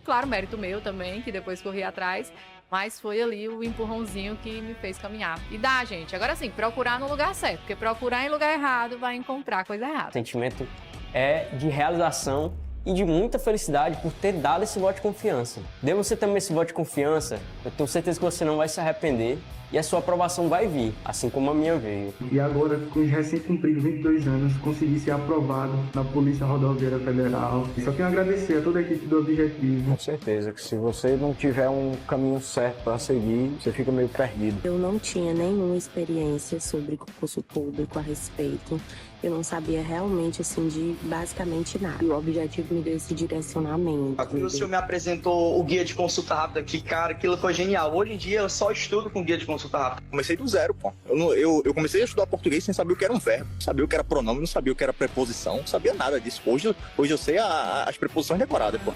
Claro, mérito meu também, que depois corri atrás, mas foi ali o empurrãozinho que me fez caminhar. E dá, gente. Agora sim, procurar no lugar certo, porque procurar em lugar errado vai encontrar coisa O errada. sentimento é de realização e de muita felicidade por ter dado esse voto de confiança. Dê você também esse voto de confiança, eu tenho certeza que você não vai se arrepender e a sua aprovação vai vir, assim como a minha veio. E agora, com os recém-cumpridos 22 anos, consegui ser aprovado na Polícia Rodoviária Federal. E só tenho a agradecer a toda a equipe do Objetivo. Com certeza que se você não tiver um caminho certo para seguir, você fica meio perdido. Eu não tinha nenhuma experiência sobre concurso público a respeito. Eu não sabia realmente, assim, de basicamente nada. E o Objetivo me deu esse direcionamento. O senhor me apresentou o guia de consulta rápida, que, cara, aquilo foi genial. Hoje em dia eu só estudo com guia de consulta rápida. Comecei do zero, pô. Eu comecei a estudar português sem saber o que era um verbo, sabia o que era pronome, não sabia o que era preposição, não sabia nada disso. Hoje eu sei as preposições decoradas, pô.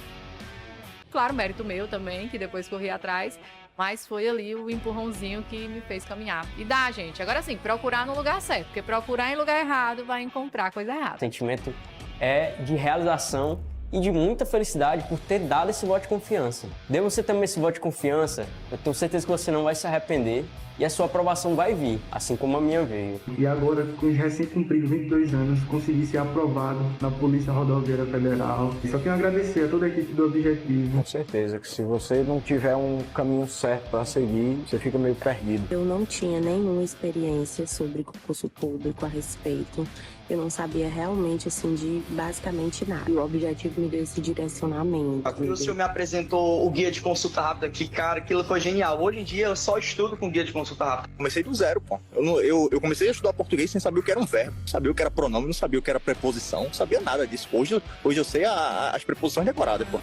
Claro, mérito meu também, que depois corri atrás, mas foi ali o empurrãozinho que me fez caminhar. E dá, gente. Agora sim, procurar no lugar certo, porque procurar em lugar errado vai encontrar coisa errada. O sentimento é de realização e de muita felicidade por ter dado esse voto de confiança. Dê você também esse voto de confiança, eu tenho certeza que você não vai se arrepender e a sua aprovação vai vir, assim como a minha veio. E agora, com os recém-cumpridos 22 anos, consegui ser aprovado na Polícia Rodoviária Federal. E só tenho a agradecer a toda a equipe do Objetivo. Com certeza que se você não tiver um caminho certo para seguir, você fica meio perdido. Eu não tinha nenhuma experiência sobre concurso público a respeito. Eu não sabia realmente, assim, de basicamente nada. E o Objetivo me deu esse direcionamento. O senhor me apresentou o guia de consulta rápida, que, cara, aquilo foi genial. Hoje em dia eu só estudo com guia de consulta rápida. Comecei do zero, pô. Eu comecei a estudar português sem saber o que era um verbo, sabia o que era pronome, não sabia o que era preposição, não sabia nada disso. Hoje eu sei as preposições decoradas, pô.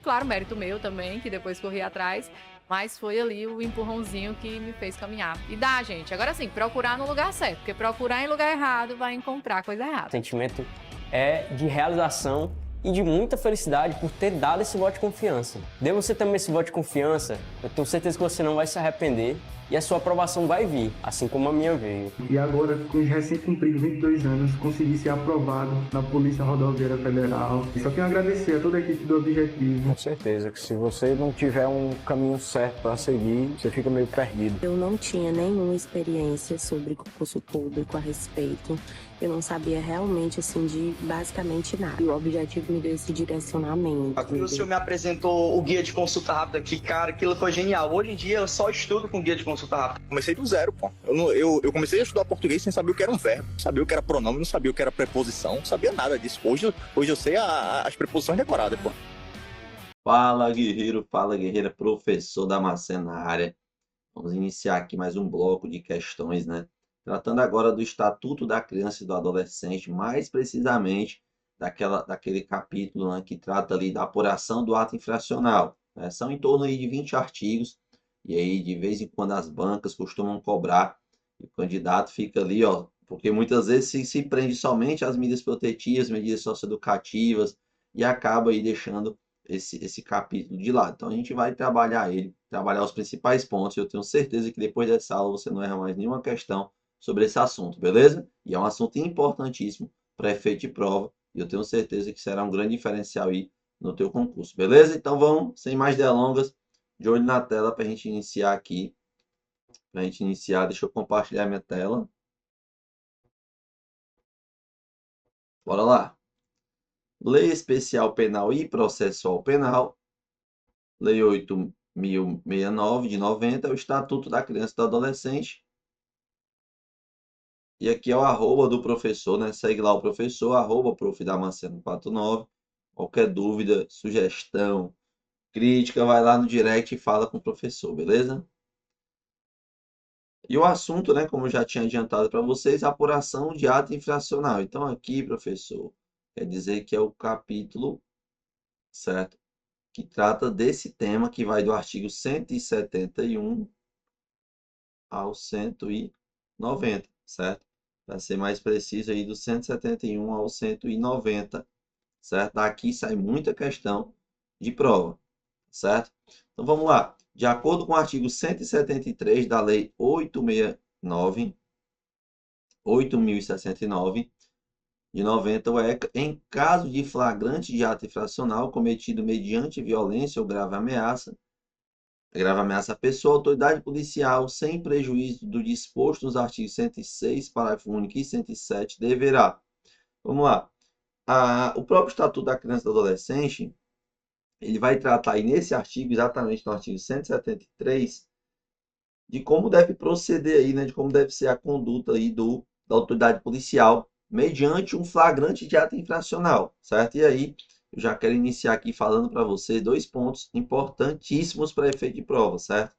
Claro, mérito meu também, que depois corri atrás, mas foi ali o empurrãozinho que me fez caminhar. E dá, gente. Agora sim, procurar no lugar certo, porque procurar em lugar errado vai encontrar coisa errada. O sentimento é de realização e de muita felicidade por ter dado esse voto de confiança. Dê você também esse voto de confiança, eu tenho certeza que você não vai se arrepender e a sua aprovação vai vir, assim como a minha veio. E agora, com os recém-cumpridos 22 anos, consegui ser aprovado na Polícia Rodoviária Federal. E só tenho a agradecer a toda a equipe do Objetivo. Com certeza que se você não tiver um caminho certo para seguir, você fica meio perdido. Eu não tinha nenhuma experiência sobre concurso público a respeito. Eu não sabia realmente, assim, de basicamente nada. E o Objetivo me deu esse direcionamento. O senhor me apresentou o guia de consulta rápida, que, cara, aquilo foi genial. Hoje em dia eu só estudo com guia de consulta rápida. Comecei do zero, pô. Eu comecei a estudar português sem saber o que era um verbo, sabia o que era pronome, não sabia o que era preposição, não sabia nada disso. Hoje eu sei as preposições decoradas, pô. Fala, guerreiro, fala, guerreira, professor Damasceno na área. Vamos iniciar aqui mais um bloco de questões, né? Tratando agora do Estatuto da Criança e do Adolescente, mais precisamente daquele capítulo, né, que trata ali da apuração do ato infracional, né? São em torno aí de 20 artigos, e aí de vez em quando as bancas costumam cobrar, e o candidato fica ali, ó, porque muitas vezes se prende somente às medidas protetivas, medidas socioeducativas, e acaba aí deixando esse capítulo de lado. Então a gente vai trabalhar ele, trabalhar os principais pontos. Eu tenho certeza que depois dessa aula você não erra mais nenhuma questão sobre esse assunto, beleza? E é um assunto importantíssimo para efeito de prova, e eu tenho certeza que será um grande diferencial aí no teu concurso, beleza? Então vamos, sem mais delongas, de olho na tela para a gente iniciar aqui. Para a gente iniciar, deixa eu compartilhar minha tela. Bora lá. Lei Especial Penal e Processual Penal, Lei 8.069 de 90, é o Estatuto da Criança e do Adolescente. E aqui é o arroba do professor, né? Segue lá o professor, arroba prof.damasceno49. Qualquer dúvida, sugestão, crítica, vai lá no direct e fala com o professor, beleza? E o assunto, né, como eu já tinha adiantado para vocês, apuração de ato infracional. Então aqui, professor, quer dizer que é o capítulo, certo? Que trata desse tema, que vai do artigo 171 ao 190, certo? Para ser mais preciso aí, do 171 ao 190, certo? Daqui sai muita questão de prova, certo? Então vamos lá. De acordo com o artigo 173 da Lei 8.069, de 90, o ECA, em caso de flagrante de ato infracional cometido mediante violência ou grave ameaça à pessoa, a autoridade policial, sem prejuízo do disposto nos artigos 106, parágrafo único e 107, deverá. Vamos lá. O próprio Estatuto da Criança e do Adolescente, ele vai tratar aí nesse artigo, exatamente no artigo 173, de como deve proceder aí, né, de como deve ser a conduta aí da autoridade policial mediante um flagrante de ato infracional, certo? E aí, eu já quero iniciar aqui falando para você 2 pontos importantíssimos para efeito de prova, certo?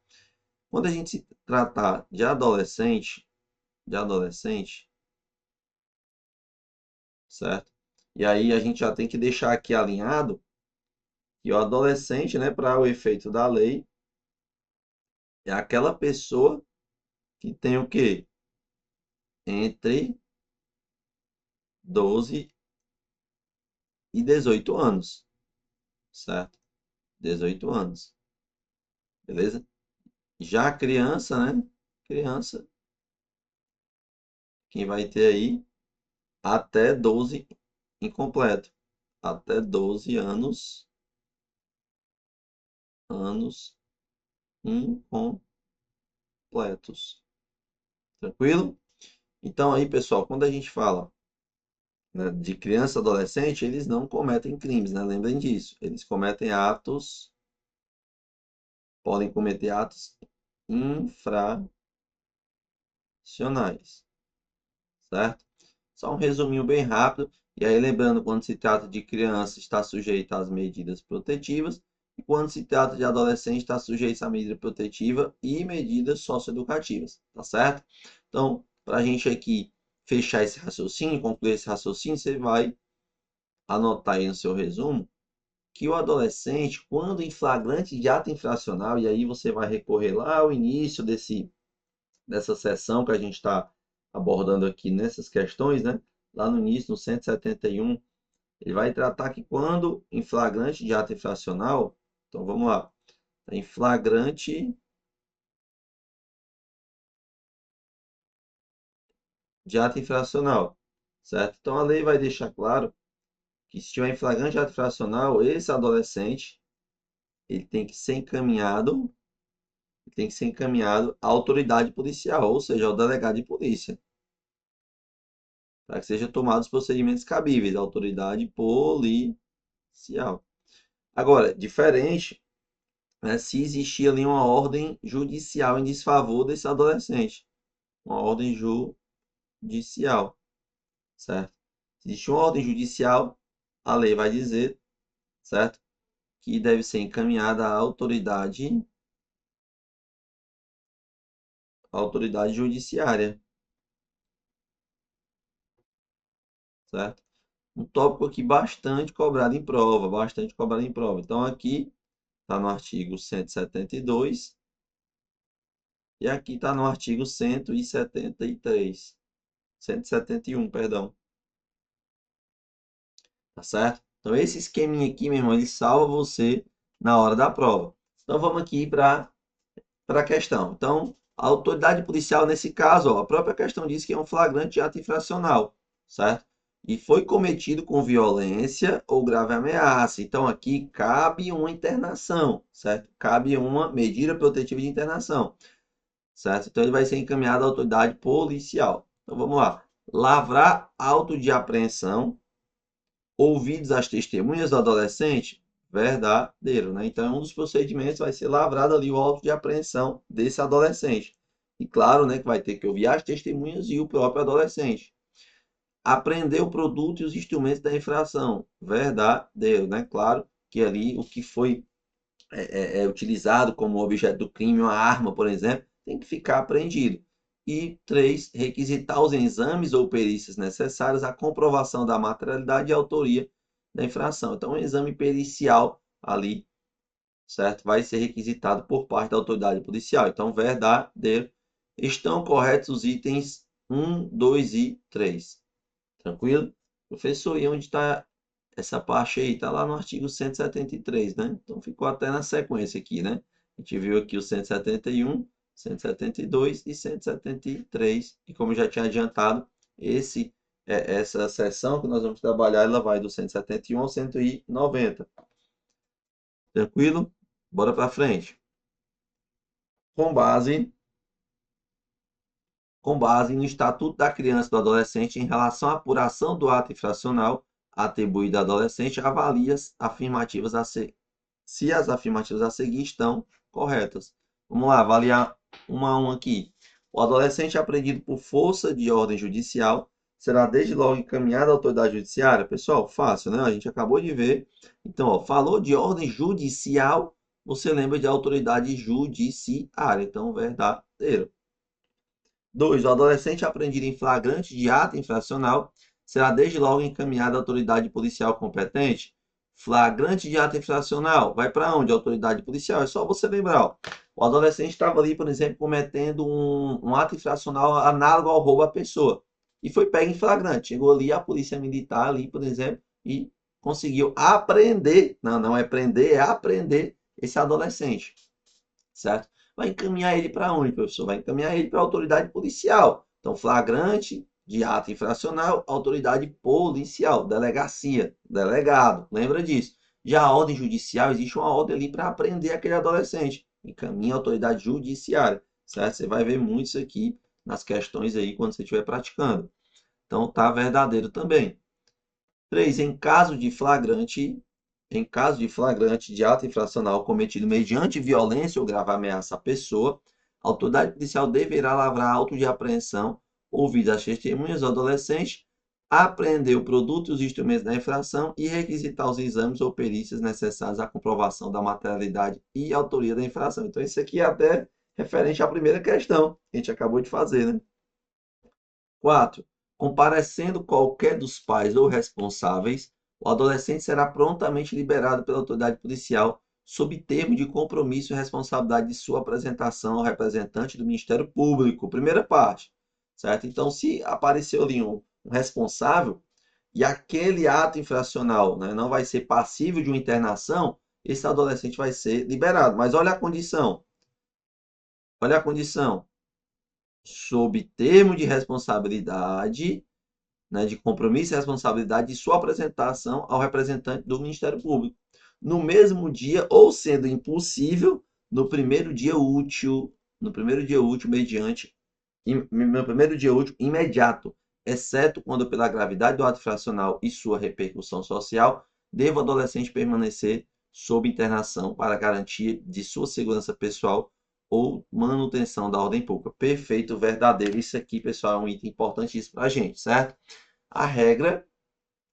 Quando a gente se tratar de adolescente, certo? E aí a gente já tem que deixar aqui alinhado que o adolescente, né, para o efeito da lei, é aquela pessoa que tem o quê? Entre 12 e 18 anos, certo? 18 anos, beleza? Já a criança, né? Criança, quem vai ter aí até 12 incompleto, até 12 anos incompletos. Tranquilo? Então aí, pessoal, quando a gente fala, né, de criança e adolescente, eles não cometem crimes, né? Lembrem disso. Eles podem cometer atos infracionais, certo? Só um resuminho bem rápido. E aí, lembrando, quando se trata de criança, está sujeito às medidas protetivas. E quando se trata de adolescente, está sujeito à medida protetiva e medidas socioeducativas, tá certo? Então, para a gente aqui fechar esse raciocínio, concluir esse raciocínio, você vai anotar aí no seu resumo que o adolescente, quando em flagrante de ato infracional, e aí você vai recorrer lá ao início dessa sessão que a gente está abordando aqui nessas questões, né? Lá no início, no 171, ele vai tratar que quando em flagrante de ato infracional, então vamos lá, em flagrante de ato infracional, certo? Então a lei vai deixar claro que se estiver em flagrante de ato infracional, esse adolescente, ele tem que ser encaminhado à autoridade policial, ou seja, ao delegado de polícia, para que sejam tomados os procedimentos cabíveis à autoridade policial. Agora, diferente, né, se existir ali uma ordem judicial em desfavor desse adolescente, uma ordem judicial, certo? Se existe uma ordem judicial, a lei vai dizer, certo, que deve ser encaminhada à autoridade judiciária, certo? Um tópico aqui bastante cobrado em prova, Então aqui está no artigo 172 e aqui está no artigo 173, 171, perdão. Tá certo? Então esse esqueminha aqui, meu irmão, ele salva você na hora da prova. Então vamos aqui para a questão. Então, a autoridade policial, nesse caso, ó, a própria questão diz que é um flagrante ato infracional, certo? E foi cometido com violência ou grave ameaça. Então, aqui cabe uma internação, certo? Cabe uma medida protetiva de internação, certo? Então, ele vai ser encaminhado à autoridade policial. Então, vamos lá. Lavrar auto de apreensão, ouvidos as testemunhas do adolescente, verdadeiro, né? Então, um dos procedimentos vai ser lavrado ali o auto de apreensão desse adolescente. E claro, né, que vai ter que ouvir as testemunhas e o próprio adolescente. Apreender o produto e os instrumentos da infração, verdadeiro, né? Claro que ali o que foi utilizado como objeto do crime, uma arma, por exemplo, tem que ficar apreendido. E 3, requisitar os exames ou perícias necessárias à comprovação da materialidade e autoria da infração. Então, um exame pericial ali, certo? Vai ser requisitado por parte da autoridade policial. Então, verdadeiro. Estão corretos os itens 1, 2 e 3. Tranquilo? Professor, e onde está essa parte aí? Está lá no artigo 173, né? Então, ficou até na sequência aqui, né? A gente viu aqui o 171, 172 e 173. E como eu já tinha adiantado, esse essa seção que nós vamos trabalhar, ela vai do 171 ao 190. Tranquilo? Bora para frente. Com base no Estatuto da Criança e do Adolescente em relação à apuração do ato infracional atribuído ao adolescente, avalia se as afirmativas a seguir estão corretas. Vamos lá, avaliar uma a uma aqui. O adolescente apreendido por força de ordem judicial será desde logo encaminhado à autoridade judiciária? Pessoal, fácil, né? A gente acabou de ver. Então, ó, falou de ordem judicial, você lembra de autoridade judiciária. Então, verdadeiro. 2. O adolescente apreendido em flagrante de ato infracional será desde logo encaminhado à autoridade policial competente? Flagrante de ato infracional, vai para onde? A autoridade policial. É só você lembrar, ó. O adolescente estava ali, por exemplo, cometendo um ato infracional análogo ao roubo à pessoa. E foi pego em flagrante. Chegou ali a polícia militar ali, por exemplo, e conseguiu apreender, não é prender, é apreender esse adolescente. Certo? Vai encaminhar ele para onde, professor? Vai encaminhar ele para a autoridade policial. Então, flagrante de ato infracional, autoridade policial, delegacia, delegado. Lembra disso? Já a ordem judicial, existe uma ordem ali para apreender aquele adolescente. Encaminha a autoridade judiciária, certo? Você vai ver muito isso aqui nas questões aí quando você estiver praticando. Então, tá verdadeiro também. 3. Em caso de flagrante de ato infracional cometido mediante violência ou grave ameaça à pessoa, a autoridade policial deverá lavrar auto de apreensão, ouvir as testemunhas do adolescente, apreender o produto e os instrumentos da infração e requisitar os exames ou perícias necessários à comprovação da materialidade e autoria da infração. Então, isso aqui é até referente à primeira questão que a gente acabou de fazer, né? 4. Comparecendo qualquer dos pais ou responsáveis, o adolescente será prontamente liberado pela autoridade policial sob termo de compromisso e responsabilidade de sua apresentação ao representante do Ministério Público. Primeira parte, certo? Então, se apareceu ali um responsável e aquele ato infracional, né, não vai ser passível de uma internação, esse adolescente vai ser liberado. Mas olha a condição. Olha a condição. Sob termo de responsabilidade, né, de compromisso e responsabilidade de sua apresentação ao representante do Ministério Público. No mesmo dia, ou sendo impossível, no primeiro dia útil imediato, exceto quando pela gravidade do ato infracional e sua repercussão social, deva o adolescente permanecer sob internação para garantia de sua segurança pessoal ou manutenção da ordem pública. Perfeito, verdadeiro. Isso aqui, pessoal, é um item importantíssimo para a gente, certo? A regra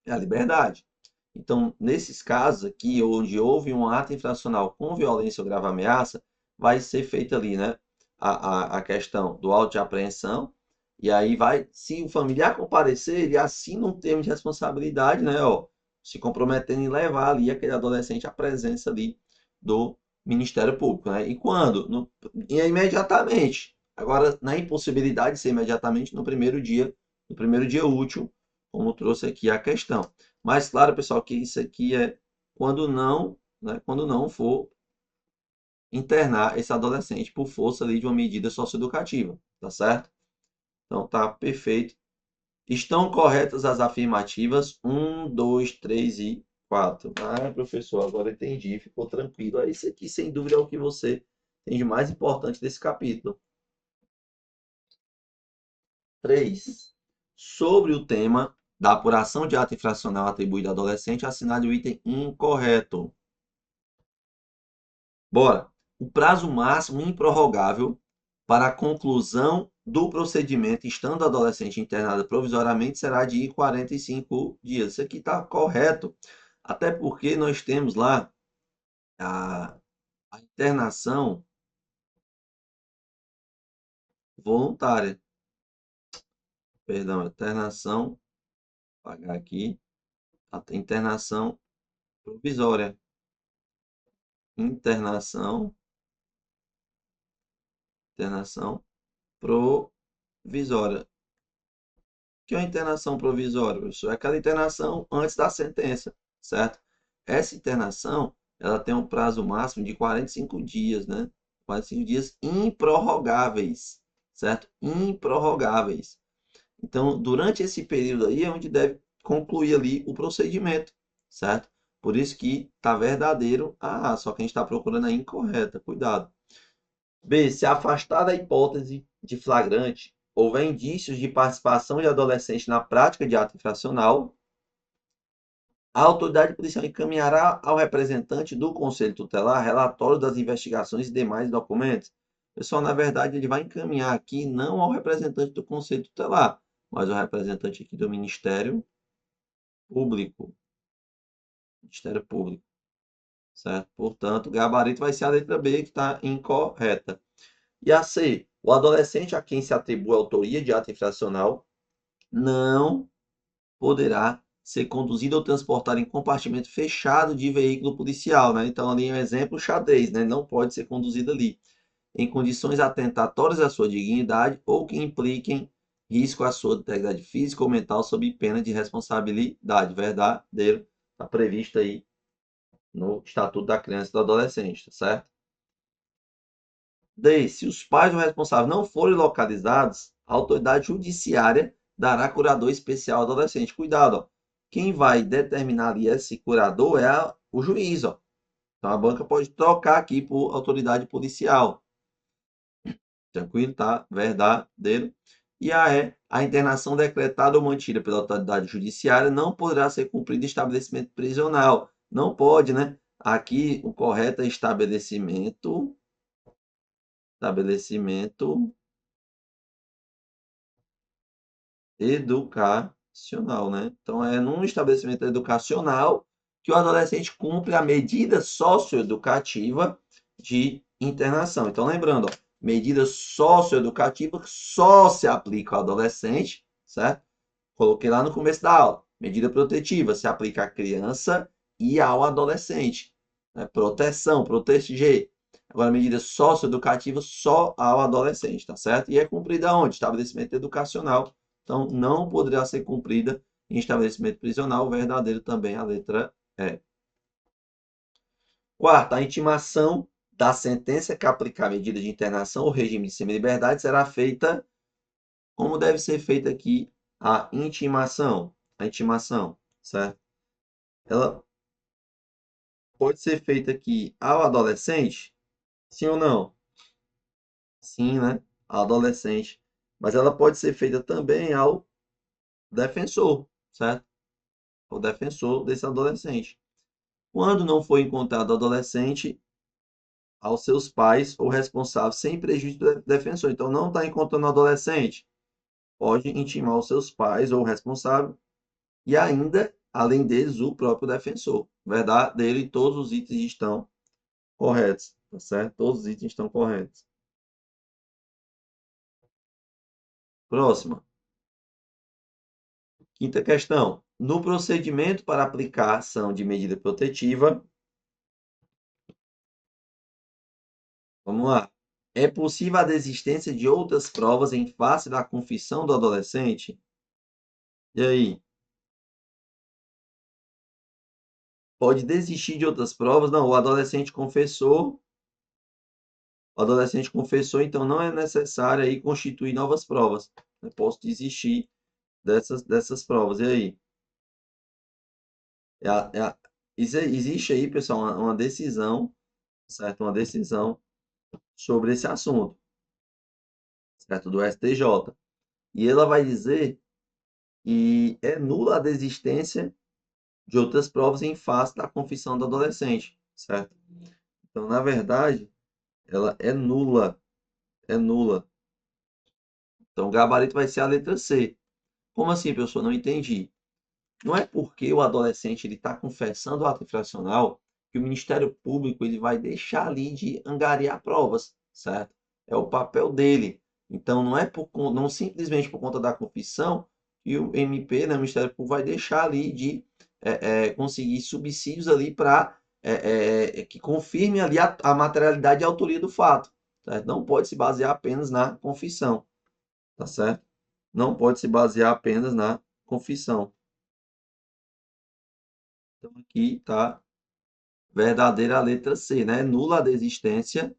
é a liberdade. Então, nesses casos aqui, onde houve um ato infracional com violência ou grave ameaça, vai ser feita ali, né, a questão do auto de apreensão, e aí vai, se o familiar comparecer, ele assina um termo de responsabilidade, né, ó, se comprometendo em levar ali aquele adolescente à presença ali do Ministério Público, né? E quando? Imediatamente. Agora, na impossibilidade de ser imediatamente no primeiro dia útil, como trouxe aqui a questão. Mas claro, pessoal, que isso aqui é quando não, né, quando não for internar esse adolescente por força ali de uma medida socioeducativa, tá certo? Então tá perfeito. Estão corretas as afirmativas 1, 2, 3 e 4. Ah, professor, agora entendi, ficou tranquilo. Isso aqui, sem dúvida, é o que você tem de mais importante desse capítulo. 3. Sobre o tema da apuração de ato infracional atribuído ao adolescente, assinale o item incorreto. Bora. O prazo máximo improrrogável para a conclusão do procedimento, estando o adolescente internado provisoriamente, será de 45 dias. Isso aqui está correto, até porque nós temos lá a internação voluntária. Perdão, internação, vou apagar aqui, a internação provisória. Internação provisória. O que é uma internação provisória, professor? É aquela internação antes da sentença, certo? Essa internação, ela tem um prazo máximo de 45 dias, né? 45 dias improrrogáveis, certo? Improrrogáveis. Então, durante esse período aí é onde deve concluir ali o procedimento, certo? Por isso que está verdadeiro a A, só que a gente está procurando a incorreta. Cuidado. B. Se afastar da hipótese de flagrante, houver indícios de participação de adolescente na prática de ato infracional, a autoridade policial encaminhará ao representante do Conselho Tutelar relatório das investigações e demais documentos. Pessoal, na verdade, ele vai encaminhar aqui não ao representante do Conselho Tutelar, mas ao representante aqui do Ministério Público. Ministério Público, certo? Portanto, o gabarito vai ser a letra B, que está incorreta. E a C, o adolescente a quem se atribui a autoria de ato infracional não poderá ser conduzido ou transportado em compartimento fechado de veículo policial, né? Então, ali é um exemplo xadrez, né? Não pode ser conduzido ali em condições atentatórias à sua dignidade ou que impliquem risco à sua integridade física ou mental sob pena de responsabilidade. Verdadeiro, está previsto aí no Estatuto da Criança e do Adolescente, tá certo? D. Se os pais ou responsáveis não forem localizados, a autoridade judiciária dará curador especial ao adolescente. Cuidado, ó. Quem vai determinar ali esse curador é o juiz, ó. Então a banca pode trocar aqui por autoridade policial. Tranquilo, tá? Verdadeiro. E a internação decretada ou mantida pela autoridade judiciária não poderá ser cumprida em estabelecimento prisional. Não pode, né? Aqui o correto é estabelecimento educacional, né? Então, é num estabelecimento educacional que o adolescente cumpre a medida socioeducativa de internação. Então, lembrando, ó, medida socioeducativa só se aplica ao adolescente, certo? Coloquei lá no começo da aula. Medida protetiva se aplica à criança e ao adolescente. Né? Proteção, proteger. Agora, medida socioeducativa só ao adolescente, tá certo? E é cumprida onde? Estabelecimento educacional. Então, não poderá ser cumprida em estabelecimento prisional. Verdadeiro também a letra E. Quarta, a intimação da sentença que aplicar a medida de internação ou regime de semi-liberdade será feita como deve ser feita aqui a intimação. A intimação, certo? Ela pode ser feita aqui ao adolescente? Sim ou não? Sim, né? Ao adolescente. Mas ela pode ser feita também ao defensor, certo? O defensor desse adolescente. Quando não foi encontrado o adolescente, aos seus pais ou responsáveis, sem prejuízo do defensor. Então, não está encontrando o adolescente, pode intimar os seus pais ou responsável e ainda, além deles, o próprio defensor. Verdadeiro, e todos os itens estão corretos, tá certo? Todos os itens estão corretos. Próxima. Quinta questão. No procedimento para aplicar a ação de medida protetiva, vamos lá. É possível a desistência de outras provas em face da confissão do adolescente? E aí? Pode desistir de outras provas? Não, o adolescente confessou, então não é necessário aí constituir novas provas. Eu posso desistir dessas provas. E aí? Existe aí, pessoal, uma decisão, certo? Uma decisão sobre esse assunto, certo? Do STJ. E ela vai dizer que é nula a desistência de outras provas em face da confissão do adolescente, certo? Então, na verdade, ela é nula. É nula. Então, o gabarito vai ser a letra C. Como assim, professor? Não entendi. Não é porque o adolescente está confessando o ato infracional que o Ministério Público ele vai deixar ali de angariar provas, certo? É o papel dele. Então, não simplesmente por conta da confissão que o MP, né, o Ministério Público, vai deixar ali de conseguir subsídios ali para que confirme ali a materialidade e a autoria do fato. Certo? Não pode se basear apenas na confissão, tá certo? Não pode se basear apenas na confissão. Então, aqui está verdadeira a letra C, né? Nula a desistência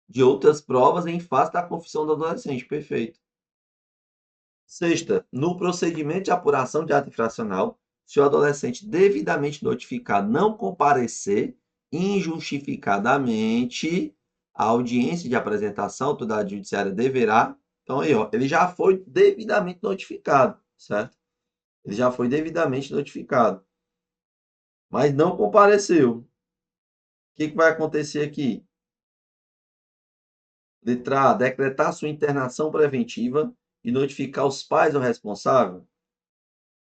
de outras provas em face da confissão do adolescente. Perfeito. Sexta, no procedimento de apuração de ato infracional, se o adolescente devidamente notificado não comparecer injustificadamente, a audiência de apresentação à autoridade judiciária deverá. Então, aí, ó, ele já foi devidamente notificado, certo? Ele já foi devidamente notificado, mas não compareceu. O que vai acontecer aqui? Letra A, decretar sua internação preventiva e notificar os pais ou responsável.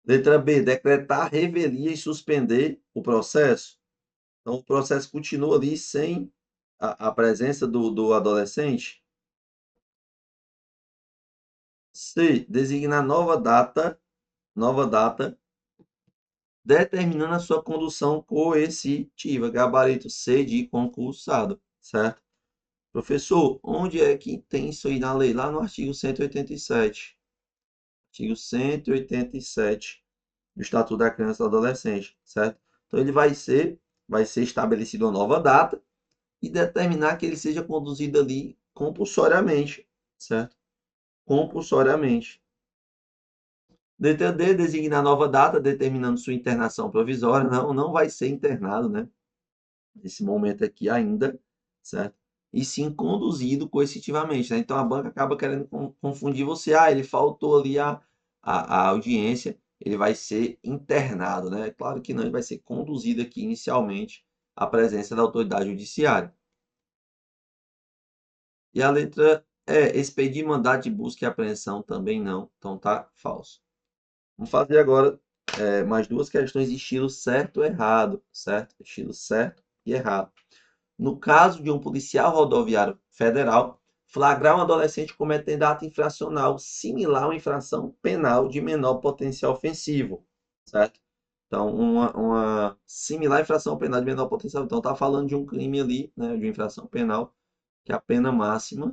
Letra B, decretar revelia e suspender o processo. Então, o processo continua ali sem a presença do adolescente. C, designar nova data, determinando a sua condução coercitiva, gabarito C de concursado, certo? Professor, onde é que tem isso aí na lei? Lá no artigo 187. Artigo 187 do Estatuto da Criança e do Adolescente, certo? Então, ele vai ser estabelecida uma nova data e determinar que ele seja conduzido ali compulsoriamente, certo? Compulsoriamente. Letra D, designar nova data, determinando sua internação provisória. Não vai ser internado, né? Nesse momento aqui ainda, certo? E sim conduzido coercitivamente, né? Então, a banca acaba querendo confundir você. Ah, ele faltou ali a audiência, ele vai ser internado, né? Claro que não, ele vai ser conduzido aqui inicialmente à presença da autoridade judiciária. E a letra E, expedir mandado de busca e apreensão também não, então tá falso. Vamos fazer agora mais duas questões de estilo certo ou errado, certo? Estilo certo e errado. No caso de um policial rodoviário federal flagrar um adolescente cometendo ato infracional similar a uma infração penal de menor potencial ofensivo, certo? Então, uma similar infração penal de menor potencial. Então, está falando de um crime ali, né, de uma infração penal, que a pena máxima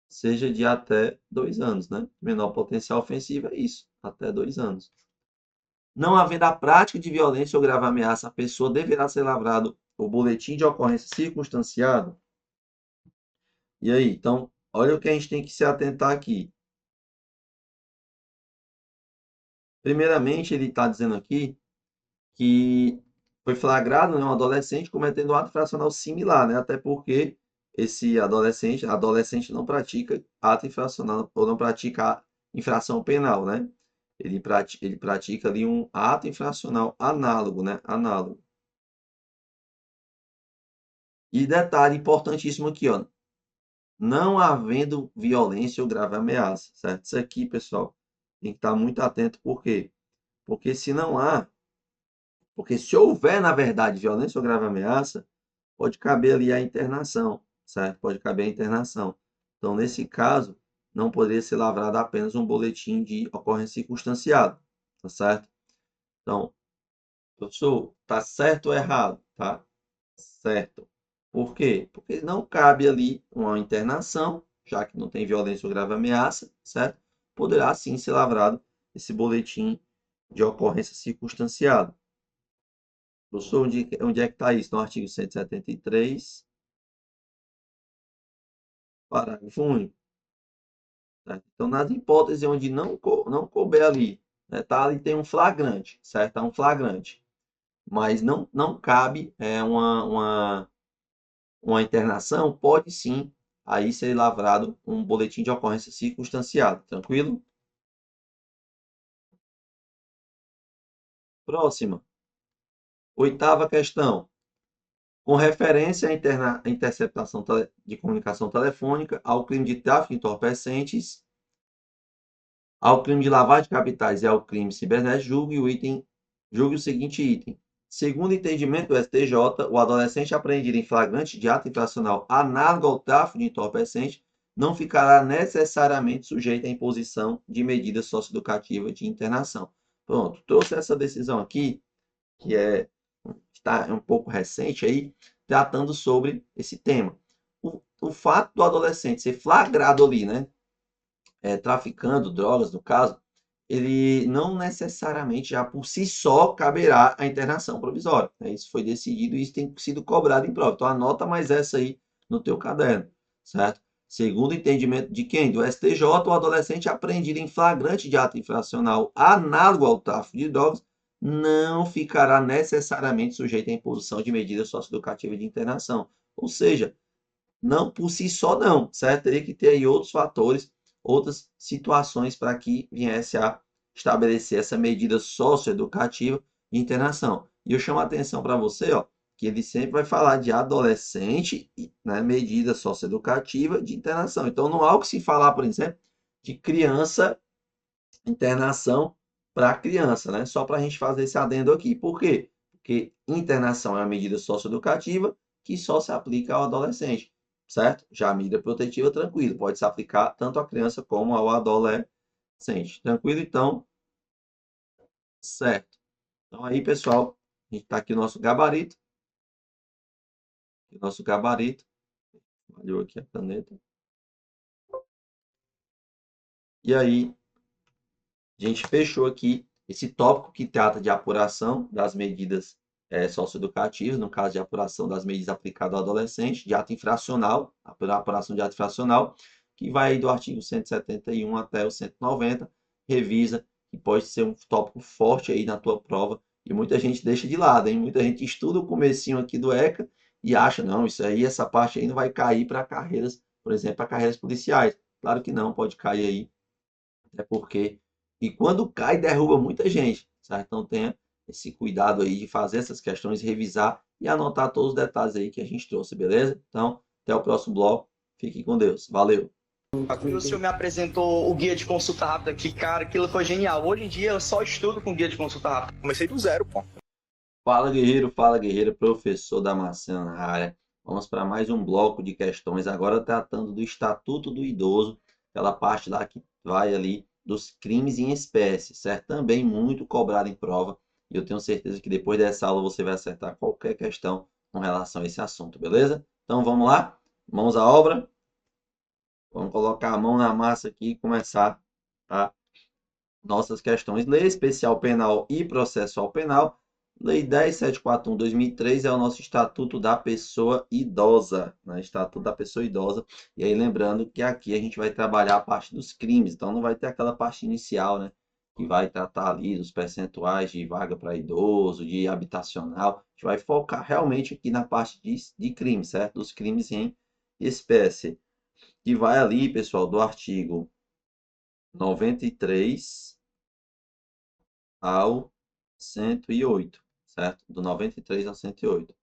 seja de até 2 anos, né? Menor potencial ofensivo é isso, até 2 anos. Não havendo a prática de violência ou grave ameaça, a pessoa deverá ser lavrado o boletim de ocorrência circunstanciado. E aí, então, olha o que a gente tem que se atentar aqui. Primeiramente, ele está dizendo aqui que foi flagrado, né, um adolescente cometendo um ato infracional similar, né? Até porque esse adolescente não pratica ato infracional ou não pratica infração penal, né? Ele pratica ali um ato infracional análogo, né? Análogo. E detalhe importantíssimo aqui, ó. Não havendo violência ou grave ameaça, certo? Isso aqui, pessoal, tem que estar muito atento. Por quê? Porque se houver, na verdade, violência ou grave ameaça, pode caber ali a internação, certo? Pode caber a internação. Então, nesse caso, não poderia ser lavrado apenas um boletim de ocorrência circunstanciado, tá certo? Então, professor, tá certo ou errado? Tá certo. Por quê? Porque não cabe ali uma internação, já que não tem violência ou grave ameaça, certo? Poderá sim ser lavrado esse boletim de ocorrência circunstanciado. Professor, onde é que está isso? No artigo 173, parágrafo único. Certo? Então, nas hipóteses onde não couber ali, né, tá ali tem um flagrante, certo? Tá um flagrante. Mas não cabe uma internação, pode sim aí ser lavrado um boletim de ocorrência circunstanciado. Tranquilo? Próxima. Oitava questão. Com referência à interceptação de comunicação telefônica, ao crime de tráfico de entorpecentes, ao crime de lavagem de capitais e ao crime cibernético, julgue o seguinte item. Segundo entendimento do STJ, o adolescente apreendido em flagrante de ato infracional análogo ao tráfico de entorpecente não ficará necessariamente sujeito à imposição de medida socioeducativa de internação. Pronto, trouxe essa decisão aqui, que está um pouco recente aí, tratando sobre esse tema. O fato do adolescente ser flagrado ali, né, traficando drogas, no caso, ele não necessariamente já por si só caberá a internação provisória, né? Isso foi decidido e isso tem sido cobrado em prova. Então anota mais essa aí no teu caderno, certo? Segundo o entendimento de quem? Do STJ, o adolescente apreendido em flagrante de ato infracional análogo ao tráfico de drogas não ficará necessariamente sujeito à imposição de medida socioeducativa de internação. Ou seja, não por si só não, certo? Teria que ter aí outros fatores, outras situações para que viesse a estabelecer essa medida socioeducativa de internação. E eu chamo a atenção para você, ó, que ele sempre vai falar de adolescente, né, medida socioeducativa de internação. Então, não há o que se falar, por exemplo, de criança, internação para criança, né? Só para a gente fazer esse adendo aqui. Por quê? Porque internação é uma medida socioeducativa que só se aplica ao adolescente, certo? Já a medida protetiva, tranquilo, pode se aplicar tanto à criança como ao adolescente. Tranquilo? Então, certo. Então aí, pessoal, a gente está aqui no nosso gabarito. Nosso gabarito. Valeu aqui a caneta. E aí, a gente fechou aqui esse tópico que trata de apuração das medidas socioeducativas, no caso de apuração das medidas aplicadas ao adolescente, de ato infracional, apuração de ato infracional, que vai do artigo 171 até o 190, revisa, que pode ser um tópico forte aí na tua prova, e muita gente deixa de lado, hein? Muita gente estuda o comecinho aqui do ECA e acha, não, isso aí, essa parte aí não vai cair para carreiras, por exemplo, para carreiras policiais. Claro que não, pode cair aí, até porque, e quando cai, derruba muita gente, certo? Então tenha esse cuidado aí de fazer essas questões, revisar e anotar todos os detalhes aí que a gente trouxe, beleza? Então, até o próximo bloco. Fique com Deus. Valeu! O senhor me apresentou o guia de consulta rápida aqui, cara, aquilo foi genial. Hoje em dia eu só estudo com guia de consulta rápida. Comecei do zero, pô. Fala guerreira, professor Damasceno na área. Vamos para mais um bloco de questões, agora tratando do Estatuto do Idoso, aquela parte lá que vai ali dos crimes em espécie, certo? Também muito cobrado em prova, e eu tenho certeza que depois dessa aula você vai acertar qualquer questão com relação a esse assunto, beleza? Então vamos lá, mãos à obra. Vamos colocar a mão na massa aqui e começar a nossas questões. Lei Especial Penal e Processual Penal. Lei 10.741/2003 é o nosso Estatuto da Pessoa Idosa, né? Estatuto da Pessoa Idosa. E aí lembrando que aqui a gente vai trabalhar a parte dos crimes, então não vai ter aquela parte inicial, né? Que vai tratar ali dos percentuais de vaga para idoso, de habitacional. A gente vai focar realmente aqui na parte de crime, certo? Dos crimes em espécie. Que vai ali, pessoal, do artigo 93 ao 108, certo? Do 93 ao 108.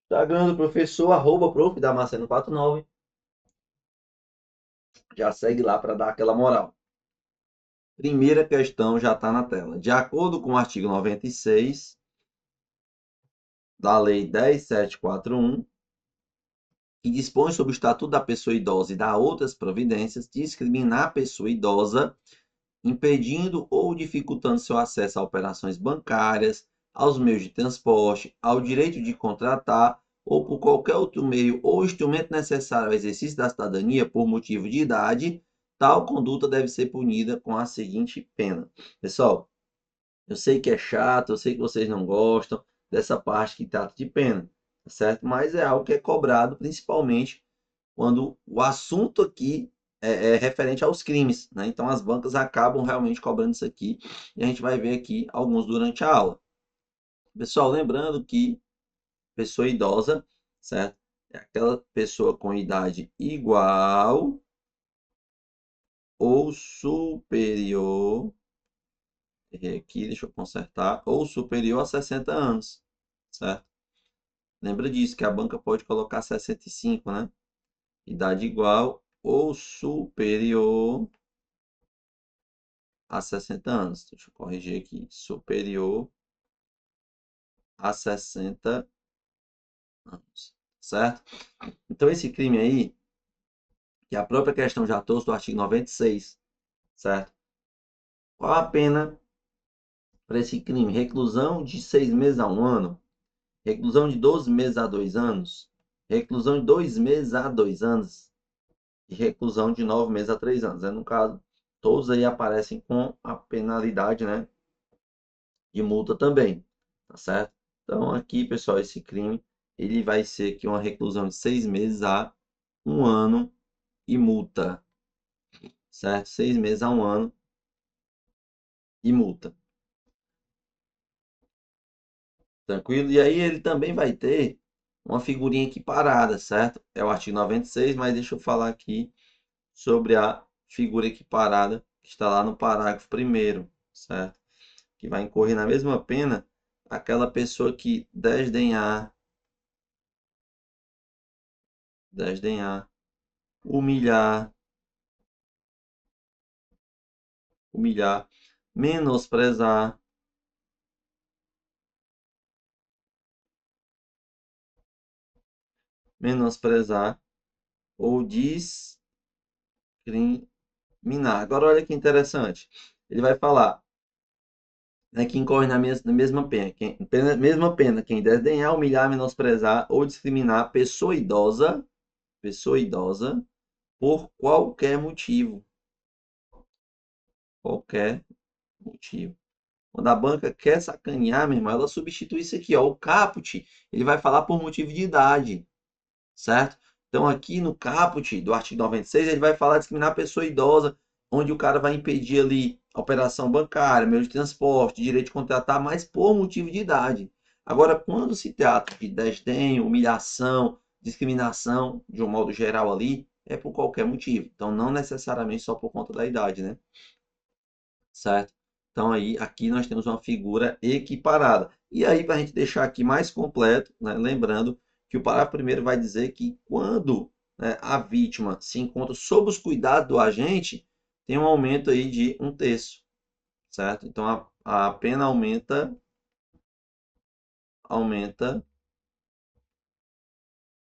Instagram do professor, @prof.damasceno49. Já segue lá para dar aquela moral. Primeira questão já está na tela. De acordo com o artigo 96 da Lei 10.741, que dispõe sobre o Estatuto da Pessoa Idosa e dá outras providências, discriminar a pessoa idosa, impedindo ou dificultando seu acesso a operações bancárias, aos meios de transporte, ao direito de contratar ou por qualquer outro meio ou instrumento necessário ao exercício da cidadania por motivo de idade, tal conduta deve ser punida com a seguinte pena. Pessoal, eu sei que é chato, eu sei que vocês não gostam dessa parte que trata de pena, certo? Mas é algo que é cobrado principalmente quando o assunto aqui é referente aos crimes, né? Então as bancas acabam realmente cobrando isso aqui e a gente vai ver aqui alguns durante a aula. Pessoal, lembrando que pessoa idosa, certo? É aquela pessoa com idade igual ou superior, errei aqui, deixa eu consertar, ou superior a 60 anos, certo? Lembra disso, que a banca pode colocar 65, né? Idade igual ou superior a 60 anos. Deixa eu corrigir aqui. Superior a 60 anos. Certo? Então, esse crime aí, que a própria questão já trouxe do artigo 96. Certo? Qual a pena para esse crime? Reclusão de 6 meses a 1 ano. Reclusão de 12 meses a 2 anos. Reclusão de 2 meses a 2 anos. E reclusão de 9 meses a 3 anos. No caso, todos aí aparecem com a penalidade, né, de multa também, tá certo? Então aqui, pessoal, esse crime, ele vai ser aqui uma reclusão de 6 meses a 1 ano e multa, certo? 6 meses a 1 ano e multa. Tranquilo? E aí ele também vai ter uma figurinha equiparada, certo? É o artigo 96, mas deixa eu falar aqui sobre a figura equiparada que está lá no parágrafo 1º, certo? Que vai incorrer na mesma pena aquela pessoa que desdenhar, humilhar, menosprezar, ou discriminar. Agora olha que interessante. Ele vai falar, né, que incorre na mesma pena, mesma pena quem desdenhar, humilhar, menosprezar ou discriminar pessoa idosa por qualquer motivo. Qualquer motivo. Quando a banca quer sacanear, meu irmão, ela substitui isso aqui, ó. O caput, ele vai falar por motivo de idade, certo? Então, aqui no caput do artigo 96, ele vai falar de discriminar a pessoa idosa, onde o cara vai impedir ali a operação bancária, meio de transporte, direito de contratar, mas por motivo de idade. Agora, quando se trata de desdém, humilhação, discriminação, de um modo geral ali, é por qualquer motivo. Então, não necessariamente só por conta da idade, né? Certo? Então, aí, aqui nós temos uma figura equiparada. E aí, para a gente deixar aqui mais completo, né, lembrando que o parágrafo 1º vai dizer que quando, né, a vítima se encontra sob os cuidados do agente, tem um aumento aí de 1/3, certo? Então, a pena aumenta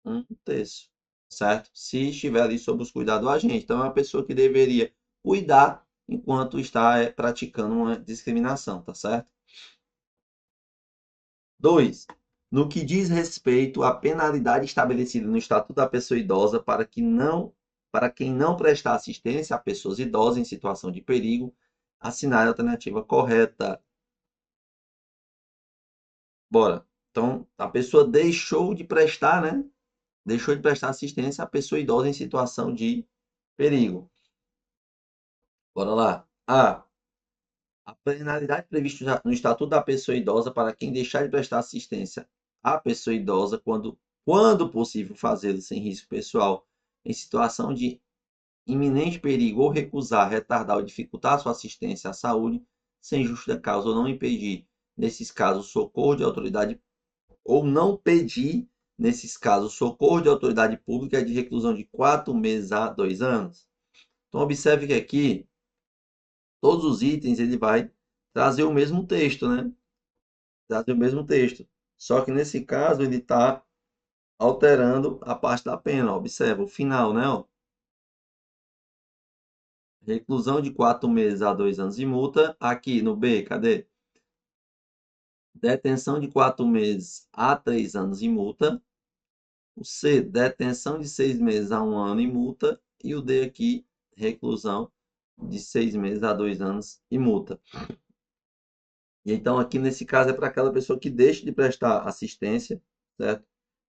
1/3, certo? Se estiver ali sob os cuidados do agente. Então, é uma pessoa que deveria cuidar enquanto está praticando uma discriminação, tá certo? 2. No que diz respeito à penalidade estabelecida no Estatuto da Pessoa Idosa para quem não prestar assistência a pessoas idosas em situação de perigo, assinar a alternativa correta. Bora. Então, a pessoa deixou de prestar, né? Deixou de prestar assistência à pessoa idosa em situação de perigo. Bora lá. A penalidade prevista no Estatuto da Pessoa Idosa para quem deixar de prestar assistência à pessoa idosa quando possível fazê-lo sem risco pessoal, em situação de iminente perigo ou recusar, retardar ou dificultar sua assistência à saúde sem justa causa ou não impedir, nesses casos, socorro de autoridade ou não pedir, nesses casos, socorro de autoridade pública de reclusão de 4 meses a 2 anos. Então, observe que aqui todos os itens ele vai trazer o mesmo texto, né? Trazer o mesmo texto. Só que nesse caso ele está alterando a parte da pena. Observa o final, né? Ó. Reclusão de 4 meses a 2 anos e multa. Aqui no B, cadê? Detenção de 4 meses a 3 anos e multa. O C, detenção de 6 meses a 1 ano e multa. E o D aqui, reclusão de 6 meses a 2 anos e multa. E então, aqui nesse caso, é para aquela pessoa que deixa de prestar assistência, certo?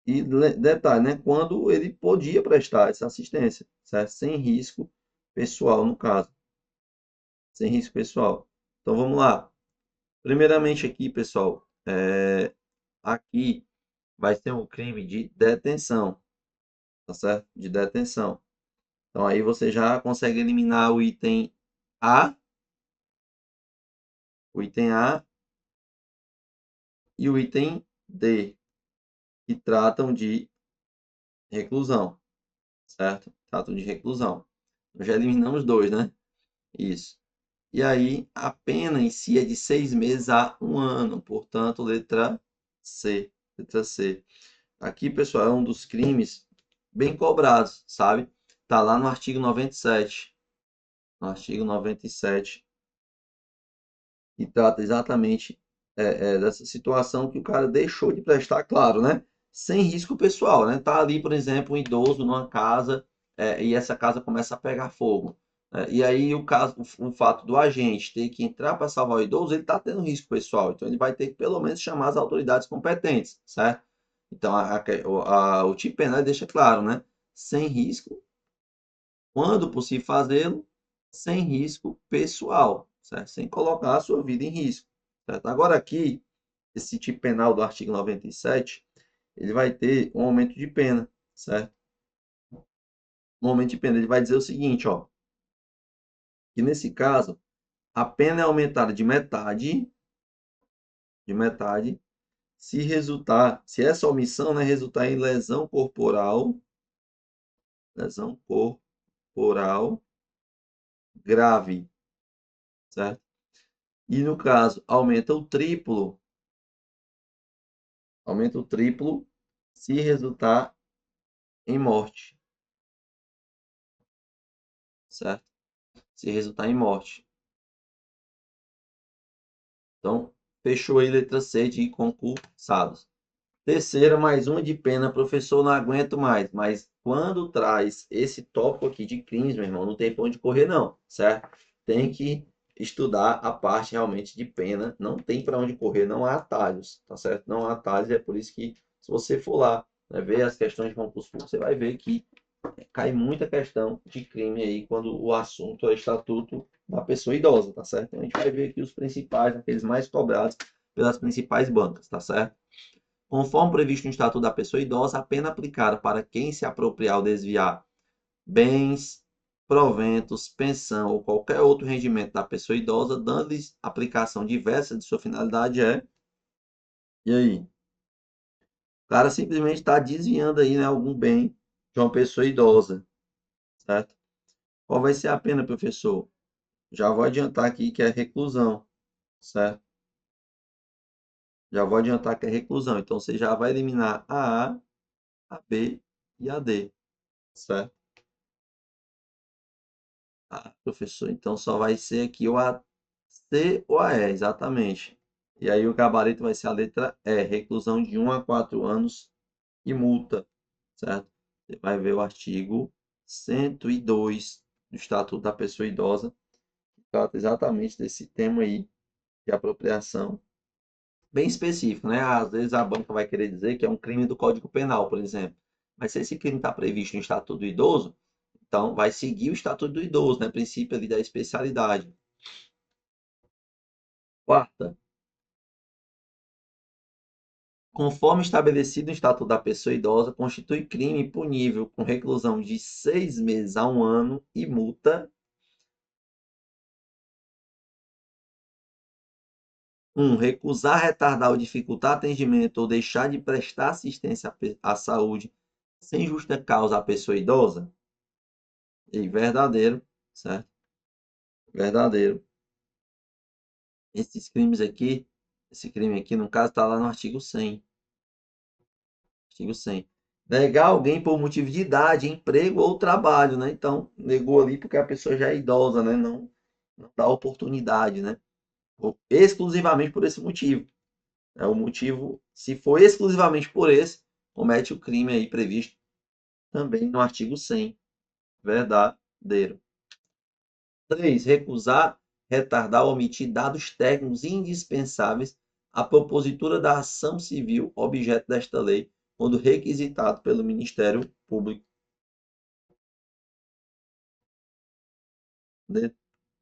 E detalhe, né? Quando ele podia prestar essa assistência, certo? Sem risco pessoal, no caso. Sem risco pessoal. Então, vamos lá. Primeiramente aqui, pessoal, aqui vai ser um crime de detenção, tá certo? De detenção. Então, aí você já consegue eliminar o item A, e o item D, que tratam de reclusão, certo? Tratam de reclusão. Já eliminamos 2, né? Isso. E aí, a pena em si é de 6 meses a 1 ano. Portanto, letra C. Letra C. Aqui, pessoal, é um dos crimes bem cobrados, sabe? Tá lá no artigo 97. No artigo 97. E trata exatamente dessa situação que o cara deixou de prestar, claro, né? Sem risco pessoal, né? Tá ali, por exemplo, um idoso numa casa e essa casa começa a pegar fogo. E aí o fato do agente ter que entrar para salvar o idoso, ele está tendo risco pessoal. Então ele vai ter que pelo menos chamar as autoridades competentes, certo? Então o tipo penal deixa claro, né? sem risco, quando possível fazê-lo, sem risco pessoal, certo? Sem colocar a sua vida em risco, certo? Agora aqui, esse tipo penal do artigo 97, ele vai ter um aumento de pena, certo? Um aumento de pena, ele vai dizer o seguinte, ó, que nesse caso, a pena é aumentada de metade, se essa omissão, né, resultar em lesão corporal grave, certo? E no caso, aumenta o triplo se resultar em morte, certo? Se resultar em morte. Então, fechou aí letra C de concursados. Terceira, mais uma de pena, professor, não aguento mais. Mas quando traz esse tópico aqui de crimes, meu irmão, não tem pra onde correr não, certo? Tem que estudar a parte realmente de pena, não tem para onde correr, não há atalhos, tá certo? Não há atalhos, é por isso que se você for lá, né, ver as questões de concurso público, você vai ver que cai muita questão de crime aí quando o assunto é estatuto da pessoa idosa, tá certo? Então a gente vai ver aqui os principais, aqueles mais cobrados pelas principais bancas, tá certo? Conforme previsto no Estatuto da Pessoa Idosa, a pena aplicada para quem se apropriar ou desviar bens, proventos, pensão ou qualquer outro rendimento da pessoa idosa, dando-lhes aplicação diversa de sua finalidade é... E aí? O cara simplesmente está desviando aí, né, algum bem de uma pessoa idosa, certo? Qual vai ser a pena, professor? Já vou adiantar aqui que é reclusão, certo? Já vou adiantar que é reclusão. Então, você já vai eliminar a B e a D, certo? Ah, professor, então só vai ser aqui o A, C ou a E, exatamente. E aí o gabarito vai ser a letra E, reclusão de 1 a 4 anos e multa, certo? Você vai ver o artigo 102 do Estatuto da Pessoa Idosa, que trata exatamente desse tema aí, de apropriação, bem específico, né? Às vezes a banca vai querer dizer que é um crime do Código Penal, por exemplo. Mas se esse crime está previsto no Estatuto do Idoso, então vai seguir o Estatuto do Idoso, né? Princípio ali da especialidade. Quarta, conforme estabelecido no Estatuto da Pessoa Idosa, constitui crime punível com reclusão de 6 meses a 1 ano e multa. 1. Recusar, retardar ou dificultar atendimento ou deixar de prestar assistência à saúde sem justa causa à pessoa idosa. E verdadeiro, certo? Verdadeiro. Esses crimes aqui, esse crime aqui, no caso, está lá no artigo 100. Artigo 100. Negar alguém por motivo de idade, emprego ou trabalho, né? Então, negou ali porque a pessoa já é idosa, né? Não dá oportunidade, né? Exclusivamente por esse motivo. É o motivo, se for exclusivamente por esse, comete o crime aí previsto também no artigo 100. Verdadeiro. 3. Recusar, retardar ou omitir dados técnicos indispensáveis à propositura da ação civil objeto desta lei, quando requisitado pelo Ministério Público.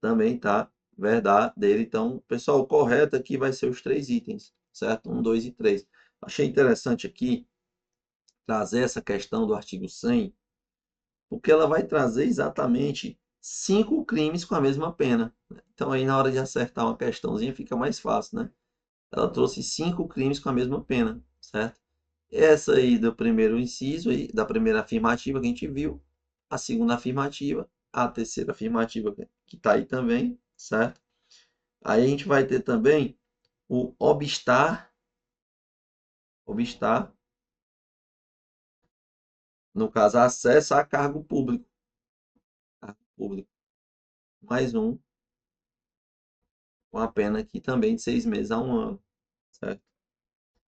Também tá verdadeiro. Então, pessoal, o correto aqui vai ser os 3 itens, certo? 1, 2 e 3. Achei interessante aqui trazer essa questão do artigo 100, porque ela vai trazer exatamente 5 crimes com a mesma pena. Então, aí na hora de acertar uma questãozinha fica mais fácil, né? Ela trouxe 5 crimes com a mesma pena, certo? Essa aí do primeiro inciso, aí, da primeira afirmativa que a gente viu, a segunda afirmativa, a terceira afirmativa que está aí também, certo? Aí a gente vai ter também o obstar, no caso, acesso a cargo público. Cargo público. Mais um, com a pena aqui também de 6 meses a 1 ano, certo?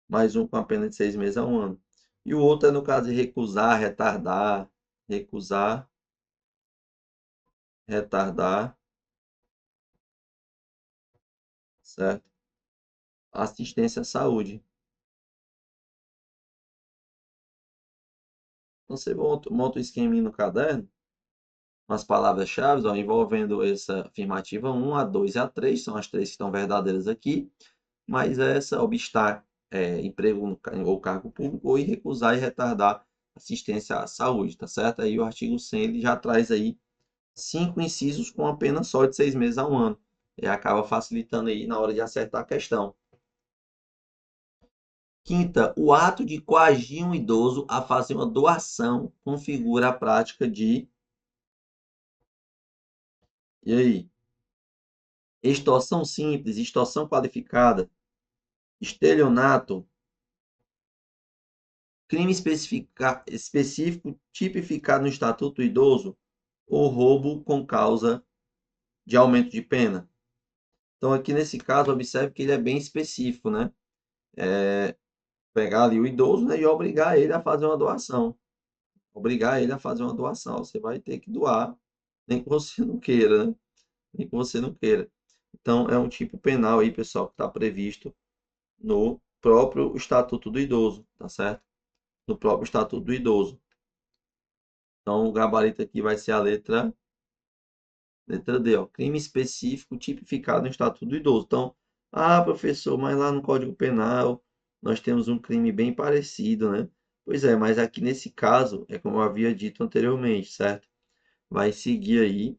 Mais um com a pena de 6 meses a 1 ano. E o outro é no caso de recusar, retardar, certo? Assistência à saúde. Então, você monta um esqueminha no caderno, umas palavras-chave, envolvendo essa afirmativa 1, a 2 e a 3, são as três que estão verdadeiras aqui, mas essa obstar emprego ou cargo público, ou recusar e retardar assistência à saúde, tá certo? Aí o artigo 100 ele já traz aí 5 incisos com apenas só de 6 meses a 1 ano. E acaba facilitando aí na hora de acertar a questão. Quinta, o ato de coagir um idoso a fazer uma doação configura a prática de... E aí? Extorsão simples, extorsão qualificada, estelionato, crime específico tipificado no Estatuto do Idoso ou roubo com causa de aumento de pena. Então, aqui nesse caso, observe que ele é bem específico, né? Pegar ali o idoso, né, e obrigar ele a fazer uma doação. Obrigar ele a fazer uma doação. Você vai ter que doar, nem que você não queira, né? Nem que você não queira. Então, é um tipo penal aí, pessoal, que está previsto no próprio Estatuto do Idoso, tá certo? No próprio Estatuto do Idoso. Então, o gabarito aqui vai ser a letra D, ó. Crime específico tipificado no Estatuto do Idoso. Então, professor, mas lá no Código Penal nós temos um crime bem parecido, né? Pois é, mas aqui nesse caso, é como eu havia dito anteriormente, certo? Vai seguir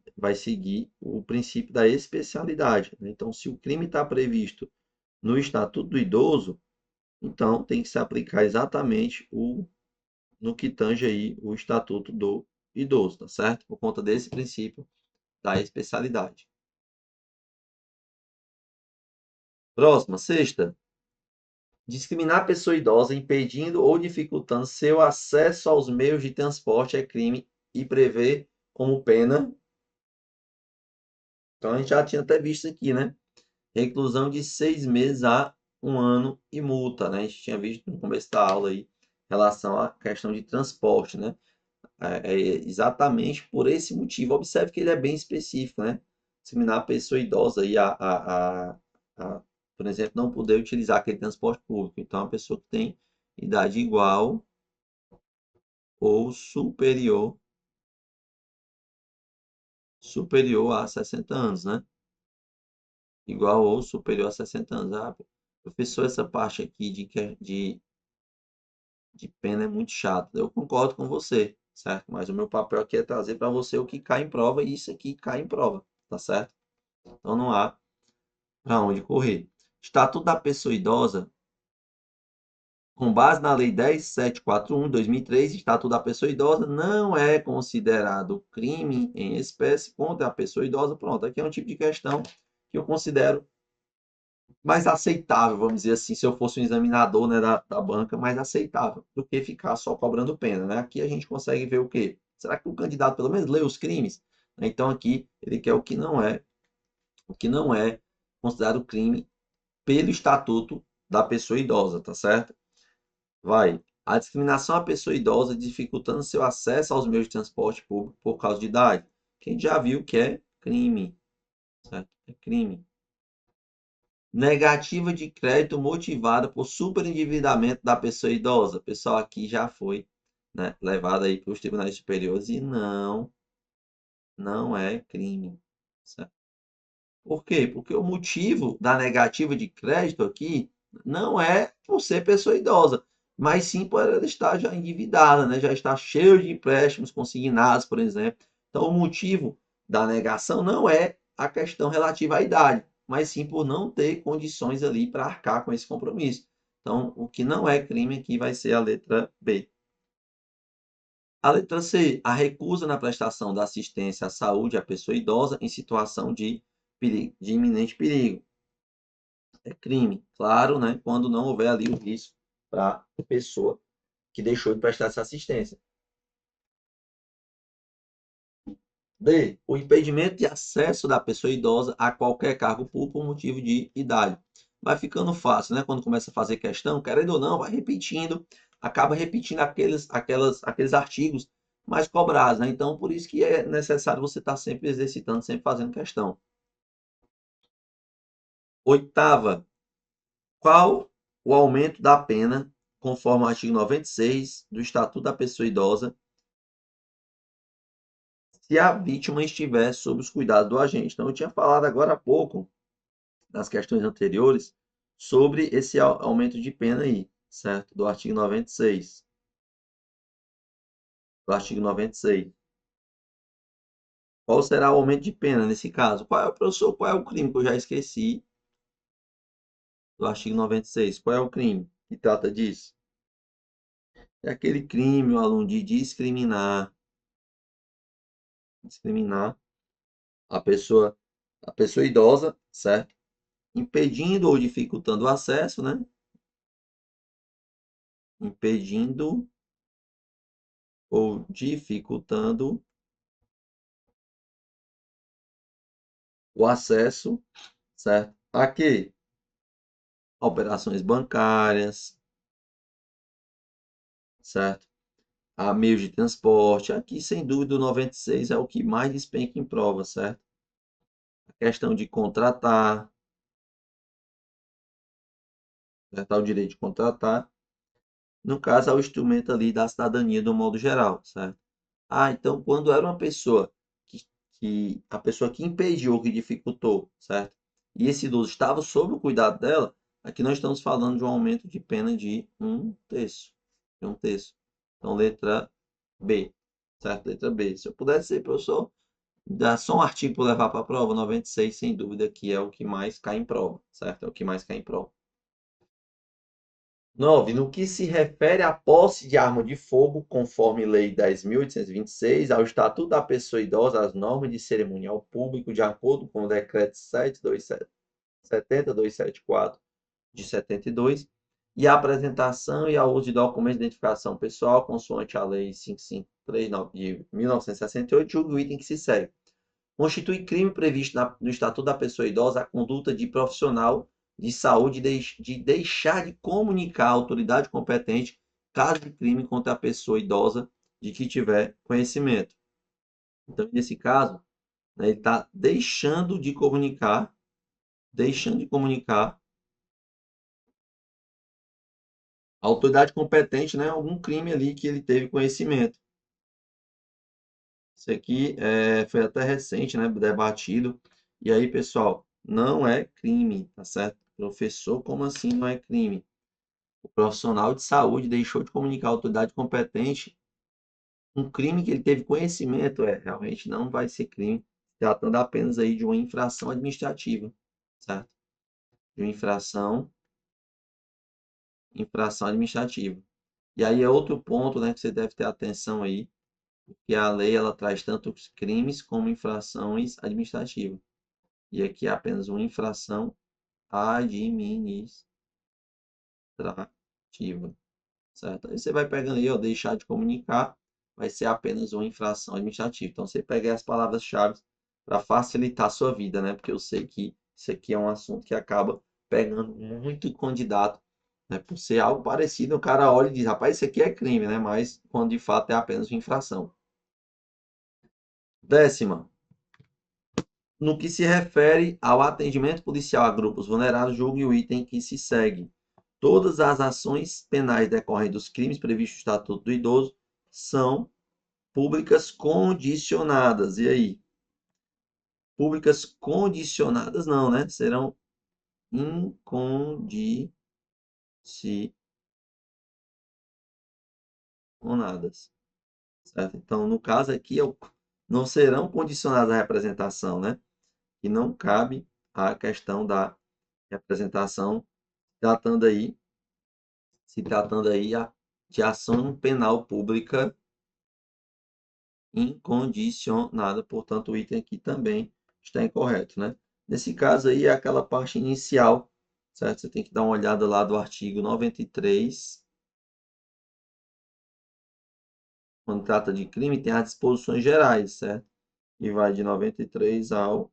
o princípio da especialidade, né? Então, se o crime está previsto no Estatuto do Idoso, então tem que se aplicar exatamente no que tange aí o Estatuto do Idoso, tá certo? Por conta desse princípio da especialidade. Próxima, sexta. Discriminar a pessoa idosa impedindo ou dificultando seu acesso aos meios de transporte é crime e prevê como pena. Então, a gente já tinha até visto aqui, né? Reclusão de 6 meses a 1 ano e multa, né? A gente tinha visto no começo da aula aí, em relação à questão de transporte, né? Exatamente por esse motivo. Observe que ele é bem específico, né? Discriminar a pessoa idosa aí por exemplo, não poder utilizar aquele transporte público. Então, a pessoa que tem idade igual ou superior a 60 anos, né? Igual ou superior a 60 anos. Professor, essa parte aqui de pena é muito chata. Eu concordo com você, certo? Mas o meu papel aqui é trazer para você o que cai em prova e isso aqui cai em prova, tá certo? Então não há para onde correr. Estatuto da Pessoa Idosa, com base na Lei 10.741 de 2003, Estatuto da Pessoa Idosa não é considerado crime em espécie contra a pessoa idosa. Pronto, aqui é um tipo de questão que eu considero mais aceitável, vamos dizer assim, se eu fosse um examinador, né, da banca, mais aceitável do que ficar só cobrando pena, né? Aqui a gente consegue ver o quê? Será que o candidato pelo menos lê os crimes? Então aqui ele quer o que não é considerado crime pelo Estatuto da Pessoa Idosa, tá certo? Vai. A discriminação à pessoa idosa dificultando seu acesso aos meios de transporte público por causa de idade. Quem já viu que é crime, certo? É crime. Negativa de crédito motivada por superendividamento da pessoa idosa. O pessoal aqui já foi, né, levado aí para os tribunais superiores e não é crime, certo? Por quê? Porque o motivo da negativa de crédito aqui não é por ser pessoa idosa, mas sim por ela estar já endividada, né? Já está cheio de empréstimos consignados, por exemplo. Então, o motivo da negação não é a questão relativa à idade, mas sim por não ter condições ali para arcar com esse compromisso. Então, o que não é crime aqui vai ser a letra B. A letra C, a recusa na prestação da assistência à saúde à pessoa idosa em situação de iminente perigo. É crime, claro, né? Quando não houver ali o risco para a pessoa que deixou de prestar essa assistência. D, o impedimento de acesso da pessoa idosa a qualquer cargo público por motivo de idade. Vai ficando fácil, né? Quando começa a fazer questão, querendo ou não, vai repetindo, acaba repetindo aqueles artigos mais cobrados, né? Então, por isso que é necessário você estar sempre exercitando, sempre fazendo questão. Oitava, qual o aumento da pena conforme o artigo 96 do Estatuto da Pessoa Idosa, se a vítima estiver sob os cuidados do agente. Então, eu tinha falado agora há pouco, nas questões anteriores, sobre esse aumento de pena aí, certo? Do artigo 96. Do artigo 96. Qual será o aumento de pena nesse caso? Professor, qual é o crime que eu já esqueci do artigo 96? Qual é o crime que trata disso? É aquele crime, o aluno, de discriminar a pessoa idosa, certo? Impedindo ou dificultando o acesso, né? Impedindo ou dificultando o acesso, certo? A quê? Operações bancárias, certo? A meios de transporte. Aqui, sem dúvida, o 96 é o que mais despenca em prova, certo? A questão de contratar, certo? O direito de contratar. No caso, é o instrumento ali da cidadania, do modo geral, certo? Então, quando era uma pessoa a pessoa que impediu ou que dificultou, certo? E esse idoso estava sob o cuidado dela, aqui nós estamos falando de um aumento de pena de 1/3. De 1/3. Então, letra B, certo? Letra B. Se eu pudesse ser professor, dá só um artigo para levar para a prova, 96, sem dúvida, que é o que mais cai em prova, certo? É o que mais cai em prova. 9. No que se refere à posse de arma de fogo, conforme Lei 10.826, ao Estatuto da Pessoa Idosa, às normas de cerimonial público, de acordo com o Decreto 70274 de 72, e a apresentação e ao uso de documentos de identificação pessoal, consoante a Lei 553 de 1968, julgue o item que se segue. Constitui crime previsto no Estatuto da Pessoa Idosa a conduta de profissional de saúde de deixar de comunicar à autoridade competente caso de crime contra a pessoa idosa de que tiver conhecimento. Então, nesse caso, né, ele está deixando de comunicar a autoridade competente, né, algum crime ali que ele teve conhecimento. Isso aqui foi até recente, né, debatido. E aí, pessoal, não é crime, tá certo? Professor, como assim não é crime? O profissional de saúde deixou de comunicar à autoridade competente um crime que ele teve conhecimento, realmente não vai ser crime, tratando apenas aí de uma infração administrativa, certo? De uma infração administrativa. E aí é outro ponto, né, que você deve ter atenção aí, porque a lei ela traz tanto os crimes como infrações administrativas. E aqui é apenas uma infração administrativa, certo? Aí você vai pegando aí, ó, deixar de comunicar, vai ser apenas uma infração administrativa. Então, você pega as palavras-chave para facilitar a sua vida, né? Porque eu sei que isso aqui é um assunto que acaba pegando muito candidato, né? Por ser algo parecido, o cara olha e diz, rapaz, isso aqui é crime, né? Mas, quando de fato é apenas uma infração. 10ª. No que se refere ao atendimento policial a grupos vulneráveis, julgue o item que se segue. Todas as ações penais decorrentes dos crimes previstos no Estatuto do Idoso são públicas condicionadas. E aí? Públicas condicionadas não, né? Serão incondicionadas. Certo? Então, no caso aqui, não serão condicionadas à representação, né? E não cabe a questão da representação, se tratando aí de ação penal pública incondicionada. Portanto, o item aqui também está incorreto, né? Nesse caso aí, é aquela parte inicial, certo? Você tem que dar uma olhada lá do artigo 93. Quando trata de crime, tem as disposições gerais, certo? E vai de 93 ao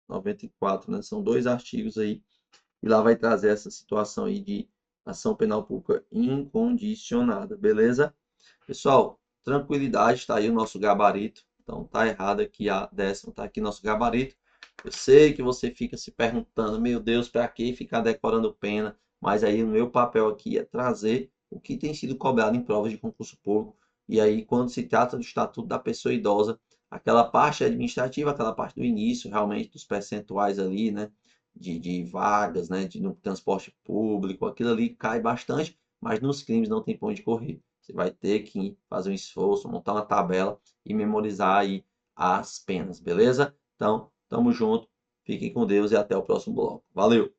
94, né? São 2 artigos aí. E lá vai trazer essa situação aí de ação penal pública incondicionada, beleza? Pessoal, tranquilidade, está aí o nosso gabarito. Então, tá errado aqui a 10ª, tá aqui nosso gabarito. Eu sei que você fica se perguntando, meu Deus, para que ficar decorando pena? mas aí o meu papel aqui é trazer o que tem sido cobrado em provas de concurso público. E aí, quando se trata do Estatuto da Pessoa Idosa, aquela parte administrativa, aquela parte do início, realmente, dos percentuais ali, né, de vagas, né, no transporte público, aquilo ali cai bastante, mas nos crimes não tem pra onde correr. Você vai ter que fazer um esforço, montar uma tabela e memorizar aí as penas, beleza? Então, tamo junto, fiquem com Deus e até o próximo bloco. Valeu!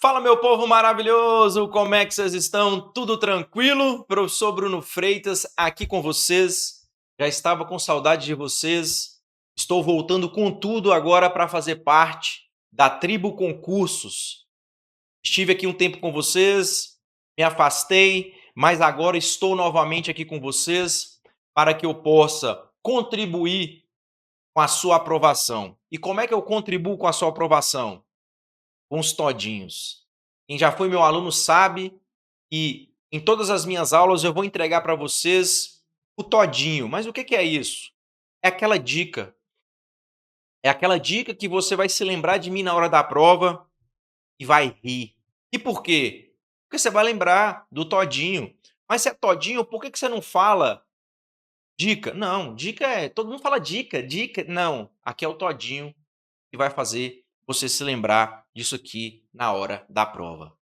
Fala, meu povo maravilhoso! Como é que vocês estão? Tudo tranquilo? Professor Bruno Freitas aqui com vocês. Já estava com saudade de vocês. Estou voltando com tudo agora para fazer parte da Tribo Concursos. Estive aqui um tempo com vocês, me afastei, mas agora estou novamente aqui com vocês para que eu possa contribuir com a sua aprovação. E como é que eu contribuo com a sua aprovação? Com os todinhos. Quem já foi meu aluno sabe que em todas as minhas aulas eu vou entregar para vocês o todinho. Mas o que é isso? É aquela dica. É aquela dica que você vai se lembrar de mim na hora da prova e vai rir. E por quê? Porque você vai lembrar do todinho. Mas se é todinho, por que você não fala dica? Não, dica é... Todo mundo fala dica, dica. Não, aqui é o todinho que vai fazer você se lembrar disso aqui na hora da prova.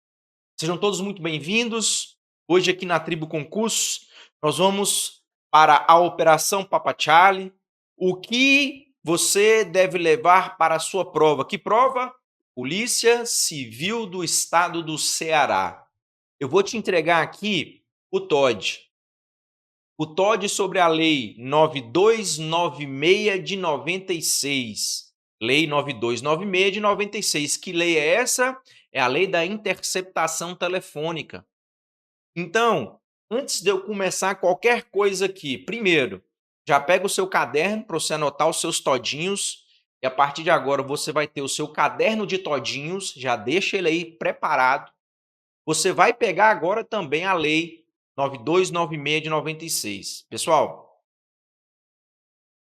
Sejam todos muito bem-vindos. Hoje aqui na Tribo Concursos, nós vamos para a Operação Papachale. O que você deve levar para a sua prova? Que prova? Polícia Civil do Estado do Ceará. Eu vou te entregar aqui o TOD. O TOD sobre a Lei 9296 de 96. Lei 9296 de 96. Que lei é essa? É a lei da interceptação telefônica. Então, antes de eu começar qualquer coisa aqui, primeiro, já pega o seu caderno para você anotar os seus todinhos. E a partir de agora você vai ter o seu caderno de todinhos, já deixa ele aí preparado. Você vai pegar agora também a lei 9296 de 96. Pessoal,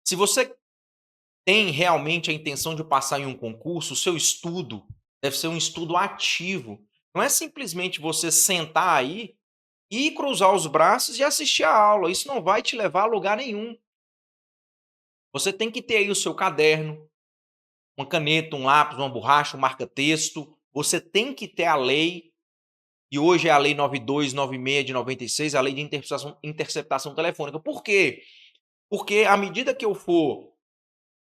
se você tem realmente a intenção de passar em um concurso, o seu estudo deve ser um estudo ativo. Não é simplesmente você sentar aí e cruzar os braços e assistir a aula. Isso não vai te levar a lugar nenhum. Você tem que ter aí o seu caderno, uma caneta, um lápis, uma borracha, um marca-texto. Você tem que ter a lei, e hoje é a lei 9296 de 96, a lei de interceptação telefônica. Por quê? Porque à medida que eu for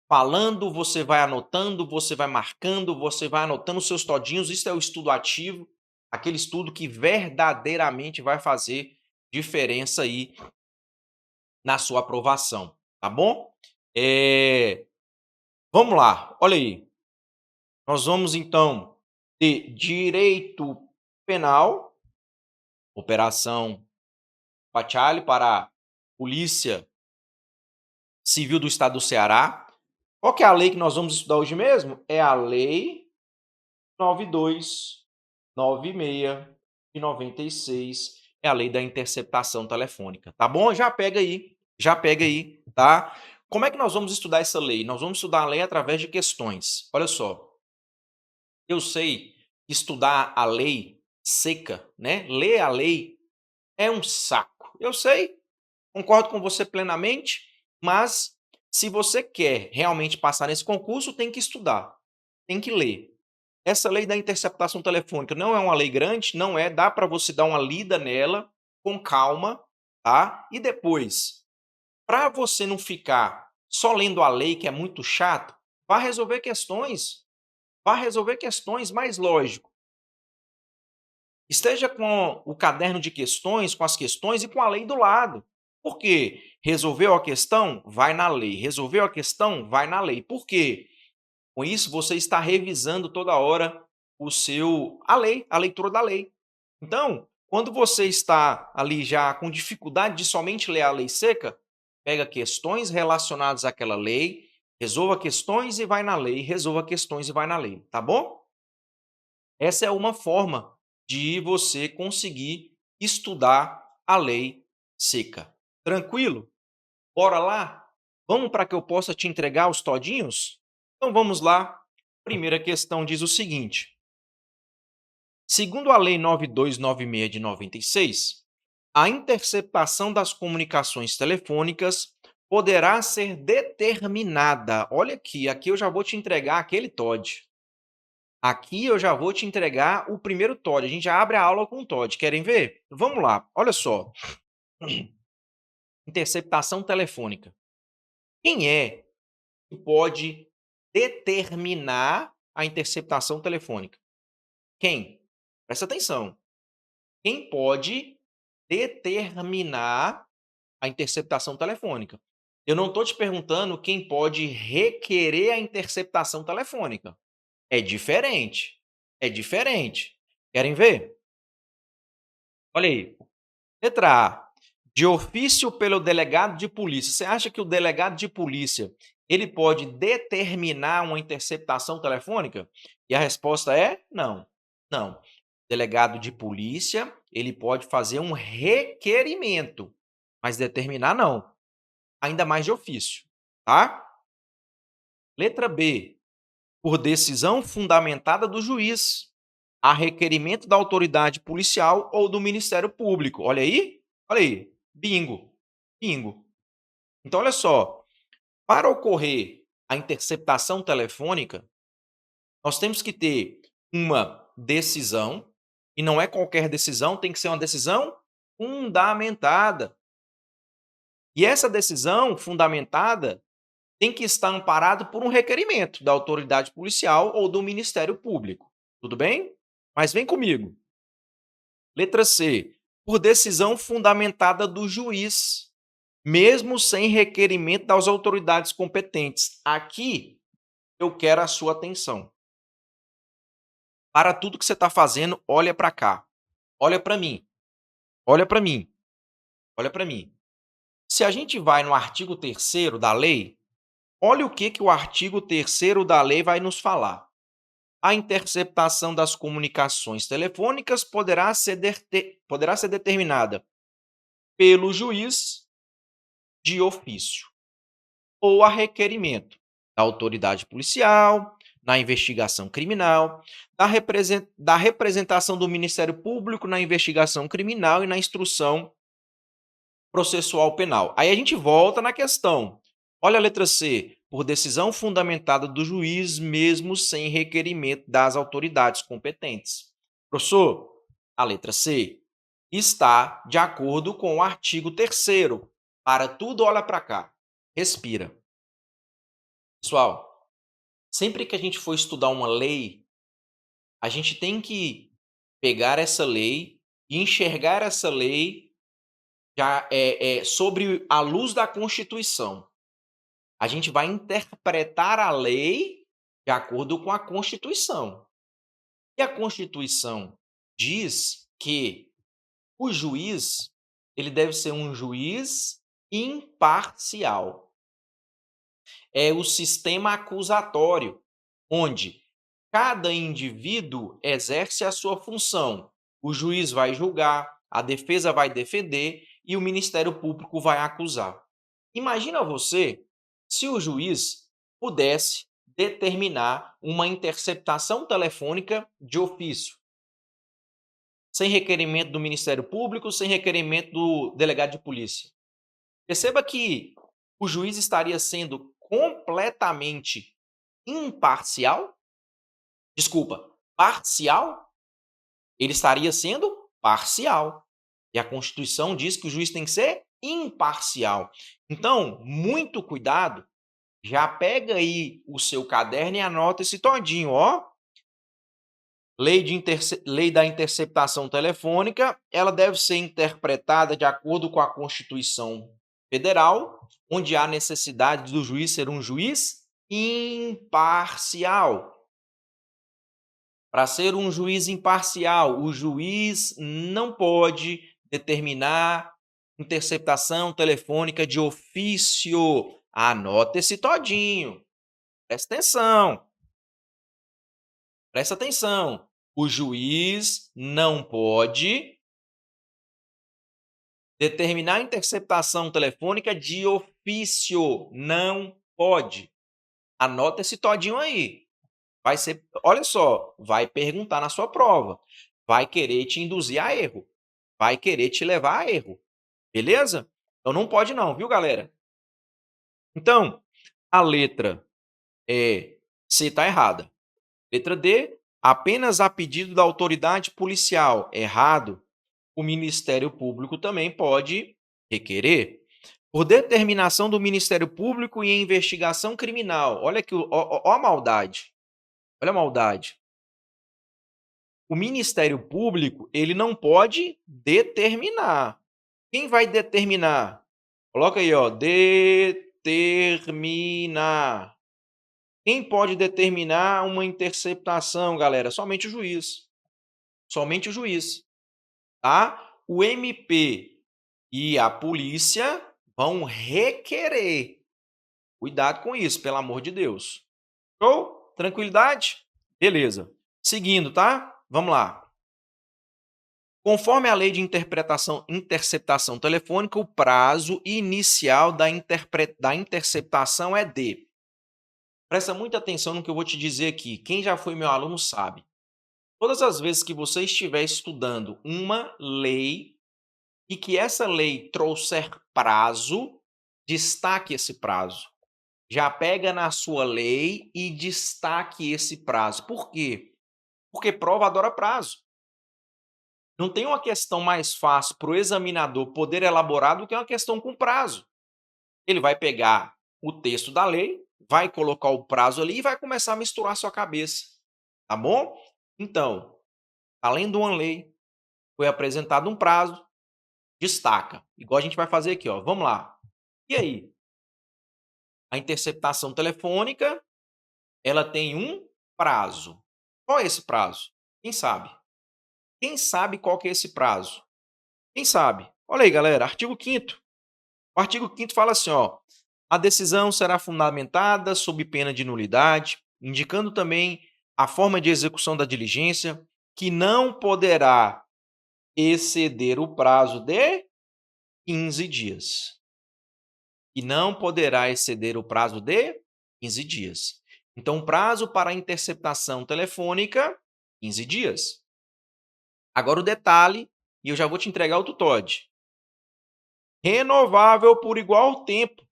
falando, você vai anotando, você vai marcando, você vai anotando os seus todinhos. Isso é o estudo ativo, aquele estudo que verdadeiramente vai fazer diferença aí na sua aprovação, tá bom? Vamos lá, olha aí. Nós vamos então ter direito penal, Operação Papachale para a Polícia Civil do Estado do Ceará. Qual que é a lei que nós vamos estudar hoje mesmo? É a Lei 9296 de 96. É a lei da interceptação telefônica, tá bom? Já pega aí, tá? Como é que nós vamos estudar essa lei? Nós vamos estudar a lei através de questões. Olha só, eu sei que estudar a lei seca, né? Ler a lei é um saco. Eu sei, concordo com você plenamente, mas se você quer realmente passar nesse concurso, tem que estudar, tem que ler. Essa lei da interceptação telefônica não é uma lei grande, não é, dá para você dar uma lida nela com calma, tá? E depois, para você não ficar só lendo a lei, que é muito chato. Vá resolver questões. Vá resolver questões, mais lógico. Esteja com o caderno de questões, com as questões e com a lei do lado. Por quê? Resolveu a questão? Vai na lei. Resolveu a questão? Vai na lei. Por quê? Com isso, você está revisando toda hora a leitura da lei. Então, quando você está ali já com dificuldade de somente ler a lei seca, pega questões relacionadas àquela lei, resolva questões e vai na lei, resolva questões e vai na lei, tá bom? Essa é uma forma de você conseguir estudar a lei seca. Tranquilo? Bora lá? Vamos para que eu possa te entregar os todinhos? Então vamos lá. Primeira questão diz o seguinte: segundo a Lei 9296 de 96, a interceptação das comunicações telefônicas poderá ser determinada. Olha aqui eu já vou te entregar aquele TOD. Aqui eu já vou te entregar o primeiro TOD. A gente já abre a aula com o TOD. Querem ver? Vamos lá. Olha só. Interceptação telefônica. Quem é que pode determinar a interceptação telefônica? Quem? Presta atenção. Quem pode determinar a interceptação telefônica? Eu não estou te perguntando quem pode requerer a interceptação telefônica. É diferente. É diferente. Querem ver? Olha aí. Letra A. De ofício pelo delegado de polícia. Você acha que o delegado de polícia ele pode determinar uma interceptação telefônica? E a resposta é não. Não. O delegado de polícia ele pode fazer um requerimento, mas determinar não. Ainda mais de ofício, tá? Letra B. Por decisão fundamentada do juiz, a requerimento da autoridade policial ou do Ministério Público. Olha aí. Olha aí. Bingo. Bingo. Então, olha só. Para ocorrer a interceptação telefônica, nós temos que ter uma decisão, e não é qualquer decisão, tem que ser uma decisão fundamentada. E essa decisão fundamentada tem que estar amparada por um requerimento da autoridade policial ou do Ministério Público. Tudo bem? Mas vem comigo. Letra C. Por decisão fundamentada do juiz, mesmo sem requerimento das autoridades competentes. Aqui, eu quero a sua atenção. Para tudo que você está fazendo, olha para cá. Olha para mim. Olha para mim. Olha para mim. Se a gente vai no artigo 3º da lei, olha o que o artigo 3º da lei vai nos falar. A interceptação das comunicações telefônicas poderá ser determinada pelo juiz de ofício ou a requerimento da autoridade policial, na investigação criminal, da representação do Ministério Público na investigação criminal e na instrução processual penal. Aí a gente volta na questão. Olha a letra C. Por decisão fundamentada do juiz, mesmo sem requerimento das autoridades competentes. Professor, a letra C está de acordo com o artigo 3º. Para tudo, olha para cá. Respira. Pessoal, sempre que a gente for estudar uma lei, a gente tem que pegar essa lei e enxergar essa lei já sobre a luz da Constituição. A gente vai interpretar a lei de acordo com a Constituição. E a Constituição diz que o juiz ele deve ser um juiz imparcial. É o sistema acusatório, onde cada indivíduo exerce a sua função. O juiz vai julgar, a defesa vai defender e o Ministério Público vai acusar. Imagina você se o juiz pudesse determinar uma interceptação telefônica de ofício, sem requerimento do Ministério Público, sem requerimento do delegado de polícia. Perceba que o juiz estaria sendo completamente imparcial? Desculpa, parcial? Ele estaria sendo parcial. E a Constituição diz que o juiz tem que ser imparcial. Então, muito cuidado Já pega aí o seu caderno e anota esse todinho, ó. Lei da interceptação telefônica, ela deve ser interpretada de acordo com a Constituição Federal, onde há necessidade do juiz ser um juiz imparcial. Para ser um juiz imparcial, o juiz não pode determinar interceptação telefônica de ofício. Anota esse todinho. Presta atenção. Presta atenção. O juiz não pode determinar interceptação telefônica de ofício. Não pode. Anota esse todinho aí. Vai ser, olha só, vai perguntar na sua prova. Vai querer te induzir a erro. Vai querer te levar a erro. Beleza? Então não pode não, viu, galera? Então, a letra C está errada. Letra D, apenas a pedido da autoridade policial. Errado. O Ministério Público também pode requerer. Por determinação do Ministério Público e em investigação criminal. Olha aqui, ó a maldade. Olha a maldade. O Ministério Público, ele não pode determinar. Quem vai determinar? Coloca aí, ó, determinar. Quem pode determinar uma interceptação, galera? Somente o juiz. Somente o juiz. Tá? O MP e a polícia vão requerer. Cuidado com isso, pelo amor de Deus. Show? Tranquilidade? Beleza. Seguindo, tá? Vamos lá. Conforme a lei de interceptação telefônica, o prazo inicial da interceptação é de... Presta muita atenção no que eu vou te dizer aqui. Quem já foi meu aluno sabe. Todas as vezes que você estiver estudando uma lei e que essa lei trouxer prazo, destaque esse prazo. Já pega na sua lei e destaque esse prazo. Por quê? Porque prova adora prazo. Não tem uma questão mais fácil para o examinador poder elaborar do que uma questão com prazo. Ele vai pegar o texto da lei, vai colocar o prazo ali e vai começar a misturar a sua cabeça. Tá bom? Então, além de uma lei, foi apresentado um prazo, destaca. Igual a gente vai fazer aqui, ó. Vamos lá. E aí? A interceptação telefônica, ela tem um prazo. Qual é esse prazo? Quem sabe? Quem sabe qual que é esse prazo? Quem sabe? Olha aí, galera, artigo 5º. O artigo 5º fala assim, ó, a decisão será fundamentada sob pena de nulidade, indicando também a forma de execução da diligência, que não poderá exceder o prazo de 15 dias. E não poderá exceder o prazo de 15 dias. Então, prazo para a interceptação telefônica, 15 dias. Agora o detalhe, e eu já vou te entregar o tutóide. Renovável por igual tempo,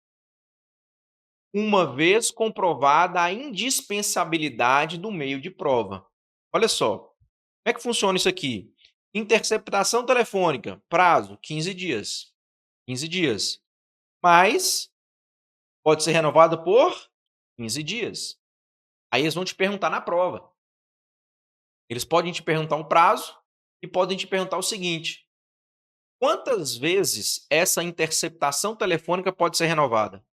uma vez comprovada a indispensabilidade do meio de prova. Olha só, como é que funciona isso aqui? Interceptação telefônica, prazo, 15 dias. 15 dias. Mas pode ser renovada por 15 dias. Aí eles vão te perguntar na prova. Eles podem te perguntar um prazo e podem te perguntar o seguinte: quantas vezes essa interceptação telefônica pode ser renovada?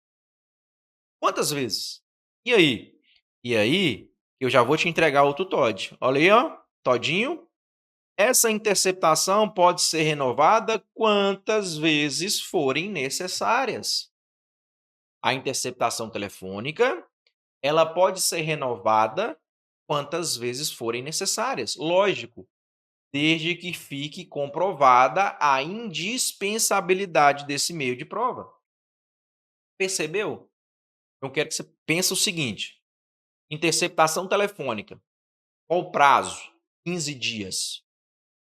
Quantas vezes? E aí? E aí, eu já vou te entregar outro TOD. Olha aí, ó, todinho. Essa interceptação pode ser renovada quantas vezes forem necessárias. A interceptação telefônica, ela pode ser renovada quantas vezes forem necessárias. Lógico, desde que fique comprovada a indispensabilidade desse meio de prova. Percebeu? Eu quero que você pense o seguinte: interceptação telefônica, qual o prazo? 15 dias.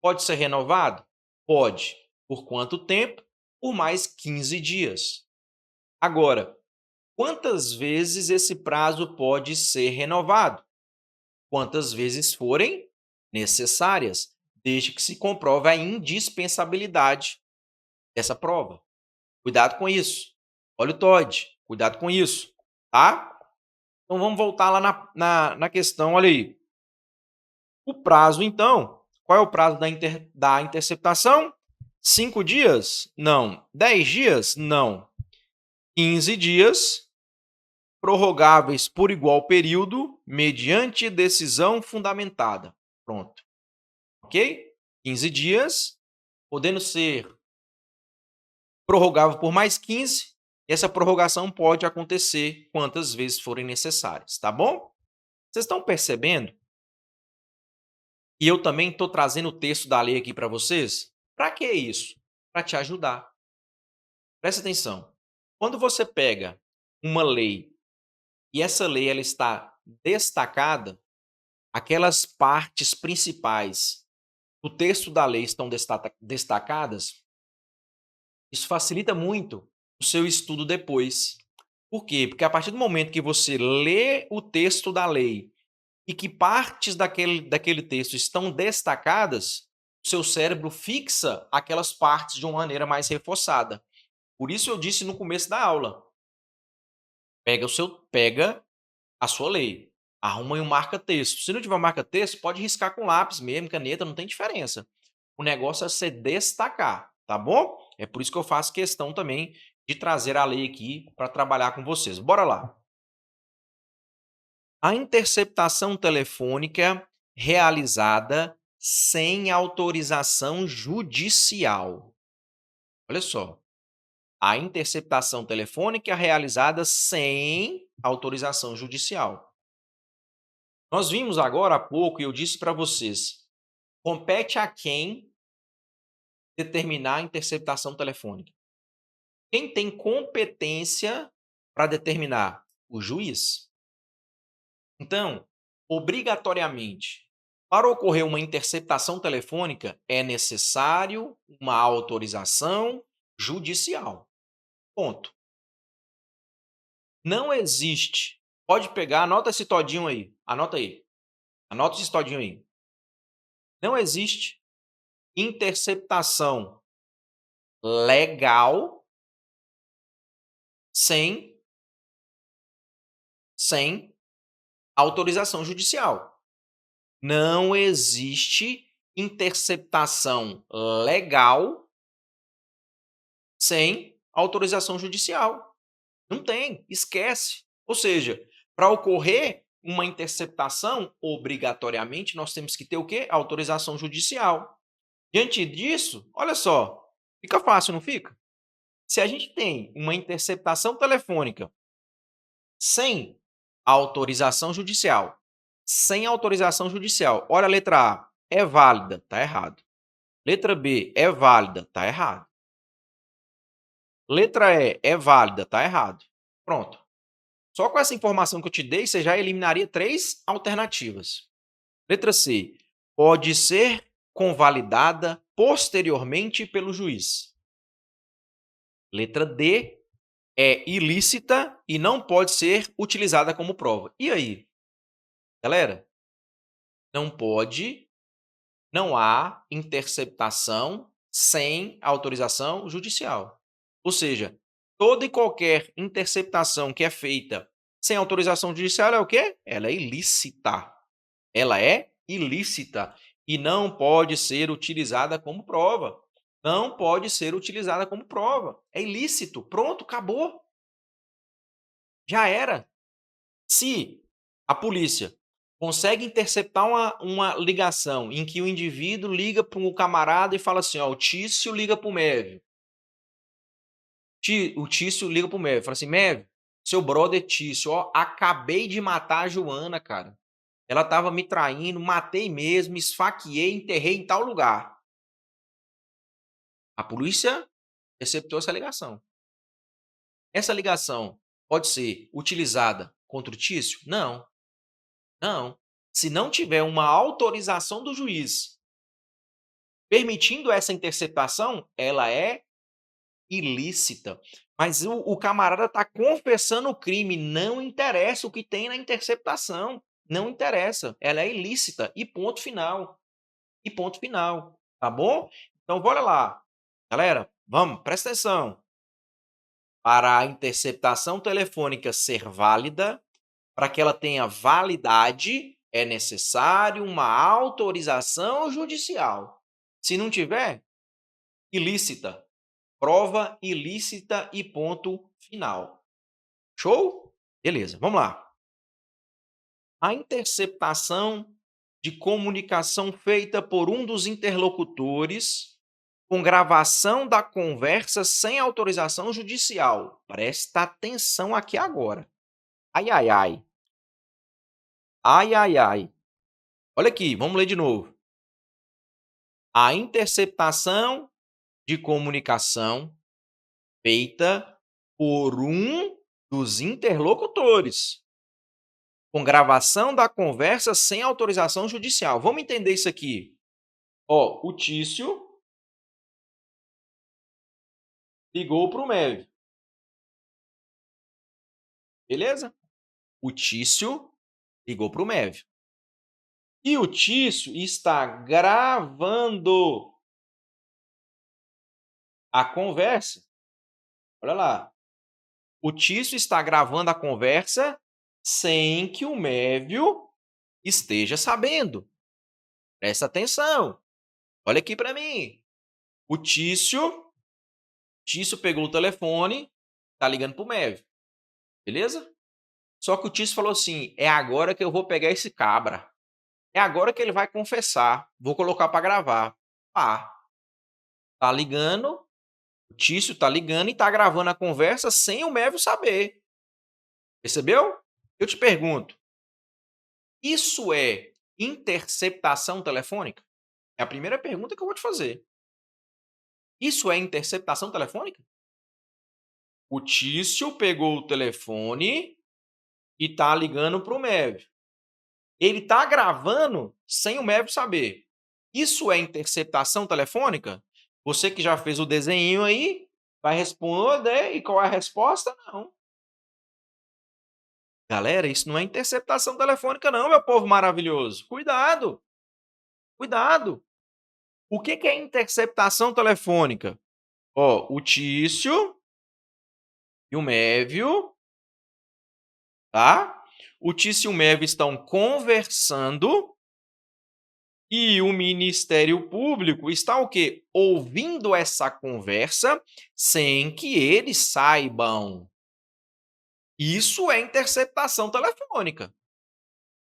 Pode ser renovado? Pode. Por quanto tempo? Por mais 15 dias. Agora, quantas vezes esse prazo pode ser renovado? Quantas vezes forem necessárias, desde que se comprove a indispensabilidade dessa prova. Cuidado com isso. Olha o TOD, cuidado com isso. tá? Então vamos voltar lá na questão, olha aí. O prazo, então, qual é o prazo da interceptação? 5 dias? Não. 10 dias? Não. 15 dias, prorrogáveis por igual período, mediante decisão fundamentada. Pronto. Ok? 15 dias, podendo ser prorrogável por mais 15, essa prorrogação pode acontecer quantas vezes forem necessárias, tá bom? Vocês estão percebendo? E eu também estou trazendo o texto da lei aqui para vocês. Para que isso? Para te ajudar. Presta atenção. Quando você pega uma lei e essa lei ela está destacada, aquelas partes principais do texto da lei estão destacadas, isso facilita muito o seu estudo depois. Por quê? Porque a partir do momento que você lê o texto da lei e que partes daquele texto estão destacadas, o seu cérebro fixa aquelas partes de uma maneira mais reforçada. Por isso eu disse no começo da aula, pega a sua lei, arruma aí um marca-texto. Se não tiver marca-texto, pode riscar com lápis mesmo, caneta, não tem diferença. O negócio é você destacar, tá bom? É por isso que eu faço questão também de trazer a lei aqui para trabalhar com vocês. Bora lá. A interceptação telefônica realizada sem autorização judicial. Olha só. A interceptação telefônica realizada sem autorização judicial. Nós vimos agora há pouco, e eu disse para vocês, compete a quem determinar a interceptação telefônica? Quem tem competência para determinar? O juiz. Então, obrigatoriamente, para ocorrer uma interceptação telefônica, é necessário uma autorização judicial. Ponto. Não existe. Pode pegar, anota esse todinho aí. Anota aí. Anota esse todinho aí. Não existe interceptação legal sem autorização judicial. Não existe interceptação legal sem autorização judicial. Não tem, esquece. Ou seja, para ocorrer uma interceptação, obrigatoriamente, nós temos que ter o quê? Autorização judicial. Diante disso, olha só, fica fácil, não fica? Se a gente tem uma interceptação telefônica sem autorização judicial, olha a letra A, é válida, tá errado. Letra B, é válida, tá errado. Letra E, é válida, tá errado. Pronto. Só com essa informação que eu te dei, você já eliminaria 3 alternativas. Letra C, pode ser convalidada posteriormente pelo juiz. Letra D, é ilícita e não pode ser utilizada como prova. E aí? Galera, não há interceptação sem autorização judicial. Ou seja, toda e qualquer interceptação que é feita sem autorização judicial é o quê? Ela é ilícita. Ela é ilícita e não pode ser utilizada como prova. Não pode ser utilizada como prova. É ilícito. Pronto, acabou. Já era. Se a polícia consegue interceptar uma ligação em que o indivíduo liga para um camarada e fala assim, ó, o Tício liga para o Mévio. O Tício liga para o Mévio. Fala assim, Mévio, seu brother Tício, ó, acabei de matar a Joana, cara. Ela estava me traindo, matei mesmo, esfaqueei, enterrei em tal lugar. A polícia receptou essa ligação. Essa ligação pode ser utilizada contra o Tício? Não. Não. Se não tiver uma autorização do juiz permitindo essa interceptação, ela é ilícita. Mas o camarada está confessando o crime. Não interessa o que tem na interceptação. Não interessa. Ela é ilícita. E ponto final. E ponto final. Tá bom? Então, bora lá. Galera, vamos, presta atenção. Para a interceptação telefônica ser válida, para que ela tenha validade, é necessário uma autorização judicial. Se não tiver, ilícita. Prova ilícita e ponto final. Show? Beleza, vamos lá. A interceptação de comunicação feita por um dos interlocutores com gravação da conversa sem autorização judicial. Presta atenção aqui agora. Ai, ai, ai. Ai, ai, ai. Olha aqui, vamos ler de novo. A interceptação de comunicação feita por um dos interlocutores com gravação da conversa sem autorização judicial. Vamos entender isso aqui. Ó, o Tício ligou para o Mévio. Beleza? O Tício ligou para o Mévio. E o Tício está gravando a conversa. Olha lá. O Tício está gravando a conversa sem que o Mévio esteja sabendo. Presta atenção. Olha aqui para mim. O Tício pegou o telefone, tá ligando pro Mévio. Beleza? Só que o Tício falou assim: é agora que eu vou pegar esse cabra. É agora que ele vai confessar. Vou colocar para gravar. Tá ligando. O Tício tá ligando e tá gravando a conversa sem o Mévio saber. Percebeu? Eu te pergunto. Isso é interceptação telefônica? É a primeira pergunta que eu vou te fazer. Isso é interceptação telefônica? O Tício pegou o telefone e tá ligando pro Mévio. Ele tá gravando sem o Mévio saber. Isso é interceptação telefônica? Você que já fez o desenho aí, vai responder e qual é a resposta? Não. Galera, isso não é interceptação telefônica não, meu povo maravilhoso. Cuidado! Cuidado! O que é interceptação telefônica? Ó, o Tício e o Mévio, tá? O Tício e o Mévio estão conversando e o Ministério Público está o quê? Ouvindo essa conversa sem que eles saibam. Isso é interceptação telefônica.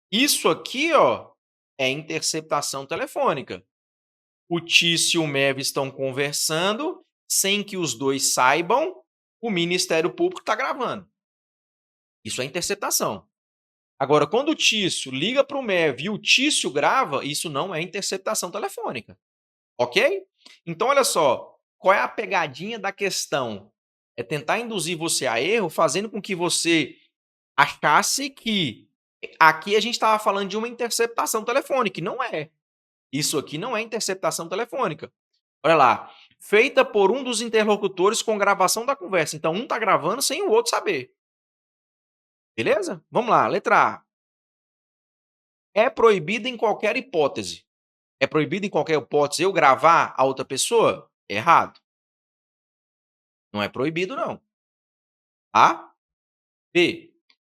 Isso aqui, ó, é interceptação telefônica. O Tício e o Mévio estão conversando sem que os dois saibam, o Ministério Público está gravando. Isso é interceptação. Agora, quando o Tício liga para o Mévio e o Tício grava, isso não é interceptação telefônica. Ok? Então, olha só, qual é a pegadinha da questão? É tentar induzir você a erro, fazendo com que você achasse que aqui a gente estava falando de uma interceptação telefônica, e não é. Isso aqui não é interceptação telefônica. Olha lá, feita por um dos interlocutores com gravação da conversa. Então, um está gravando sem o outro saber. Beleza? Vamos lá, letra A. É proibido em qualquer hipótese. É proibido em qualquer hipótese eu gravar a outra pessoa? Errado. Não é proibido, não. A. B.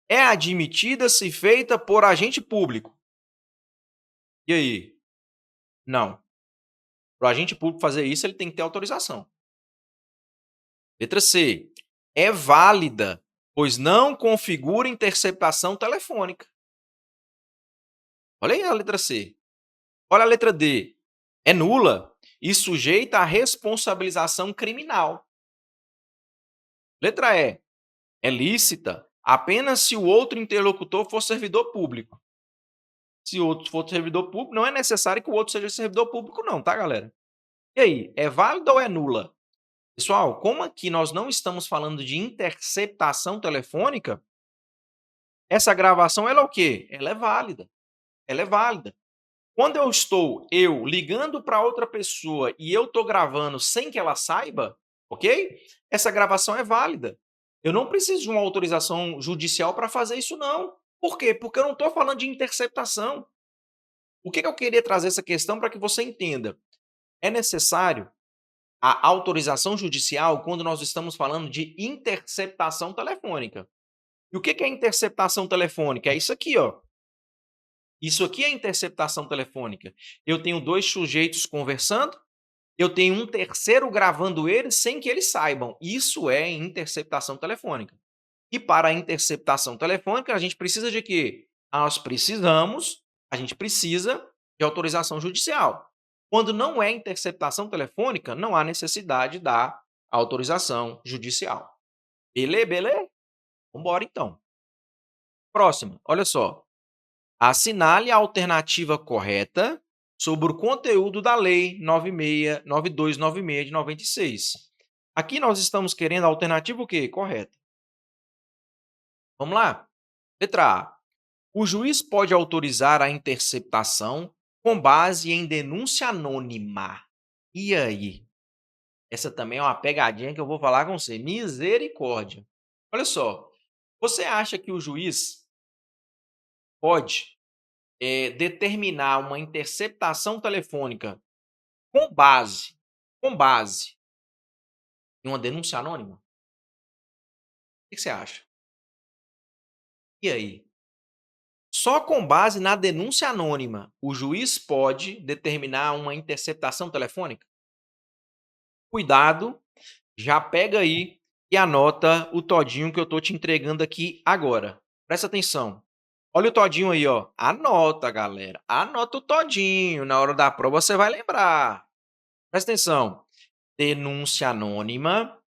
É admitida se feita por agente público. E aí? Não. Para o agente público fazer isso, ele tem que ter autorização. Letra C. É válida, pois não configura interceptação telefônica. Olha aí a letra C. Olha a letra D. É nula e sujeita à responsabilização criminal. Letra E. É lícita apenas se o outro interlocutor for servidor público. Se o outro for servidor público, não é necessário que o outro seja servidor público não, tá, galera? E aí, é válida ou é nula? Pessoal, como aqui nós não estamos falando de interceptação telefônica, essa gravação ela é o quê? Ela é válida. Ela é válida. Quando eu estou ligando para outra pessoa e eu estou gravando sem que ela saiba, ok? Essa gravação é válida. Eu não preciso de uma autorização judicial para fazer isso, não. Por quê? Porque eu não estou falando de interceptação. O que eu queria trazer essa questão para que você entenda? É necessário a autorização judicial quando nós estamos falando de interceptação telefônica. E o que é interceptação telefônica? É isso aqui, ó. Isso aqui é interceptação telefônica. Eu tenho dois sujeitos conversando, eu tenho um terceiro gravando eles sem que eles saibam. Isso é interceptação telefônica. E para a interceptação telefônica, a gente precisa de quê? A gente precisa de autorização judicial. Quando não é interceptação telefônica, não há necessidade da autorização judicial. Beleza? Vamos embora, então. Próxima, olha só. Assinale a alternativa correta sobre o conteúdo da Lei 9296 de 96. Aqui nós estamos querendo a alternativa o quê? Correta. Vamos lá? Letra A. O juiz pode autorizar a interceptação com base em denúncia anônima. E aí? Essa também é uma pegadinha que eu vou falar com você. Misericórdia. Olha só. Você acha que o juiz pode determinar uma interceptação telefônica com base em uma denúncia anônima? O que você acha? E aí? Só com base na denúncia anônima, o juiz pode determinar uma interceptação telefônica? Cuidado, já pega aí e anota o todinho que eu estou te entregando aqui agora. Presta atenção. Olha o todinho aí, ó. Anota, galera. Anota o todinho. Na hora da prova você vai lembrar. Presta atenção. Denúncia anônima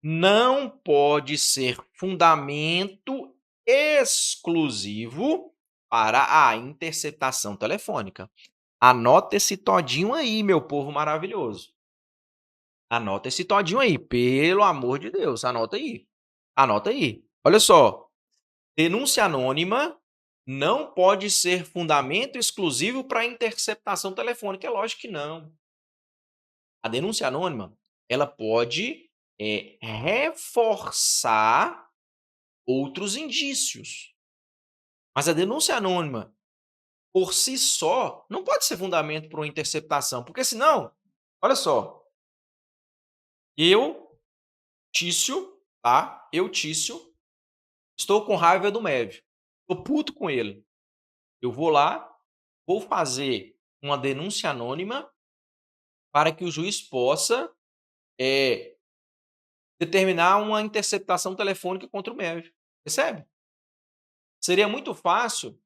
não pode ser fundamento exclusivo para a interceptação telefônica. Anota esse todinho aí, meu povo maravilhoso. Anota esse todinho aí, pelo amor de Deus. Anota aí. Anota aí. Olha só. Denúncia anônima não pode ser fundamento exclusivo para interceptação telefônica. É lógico que não. A denúncia anônima, ela pode reforçar outros indícios. Mas a denúncia anônima, por si só, não pode ser fundamento para uma interceptação. Porque senão, olha só, Tício, estou com raiva do Mévio. Estou puto com ele. Eu vou lá, vou fazer uma denúncia anônima para que o juiz possa determinar uma interceptação telefônica contra o Mévio. Percebe? Seria muito fácil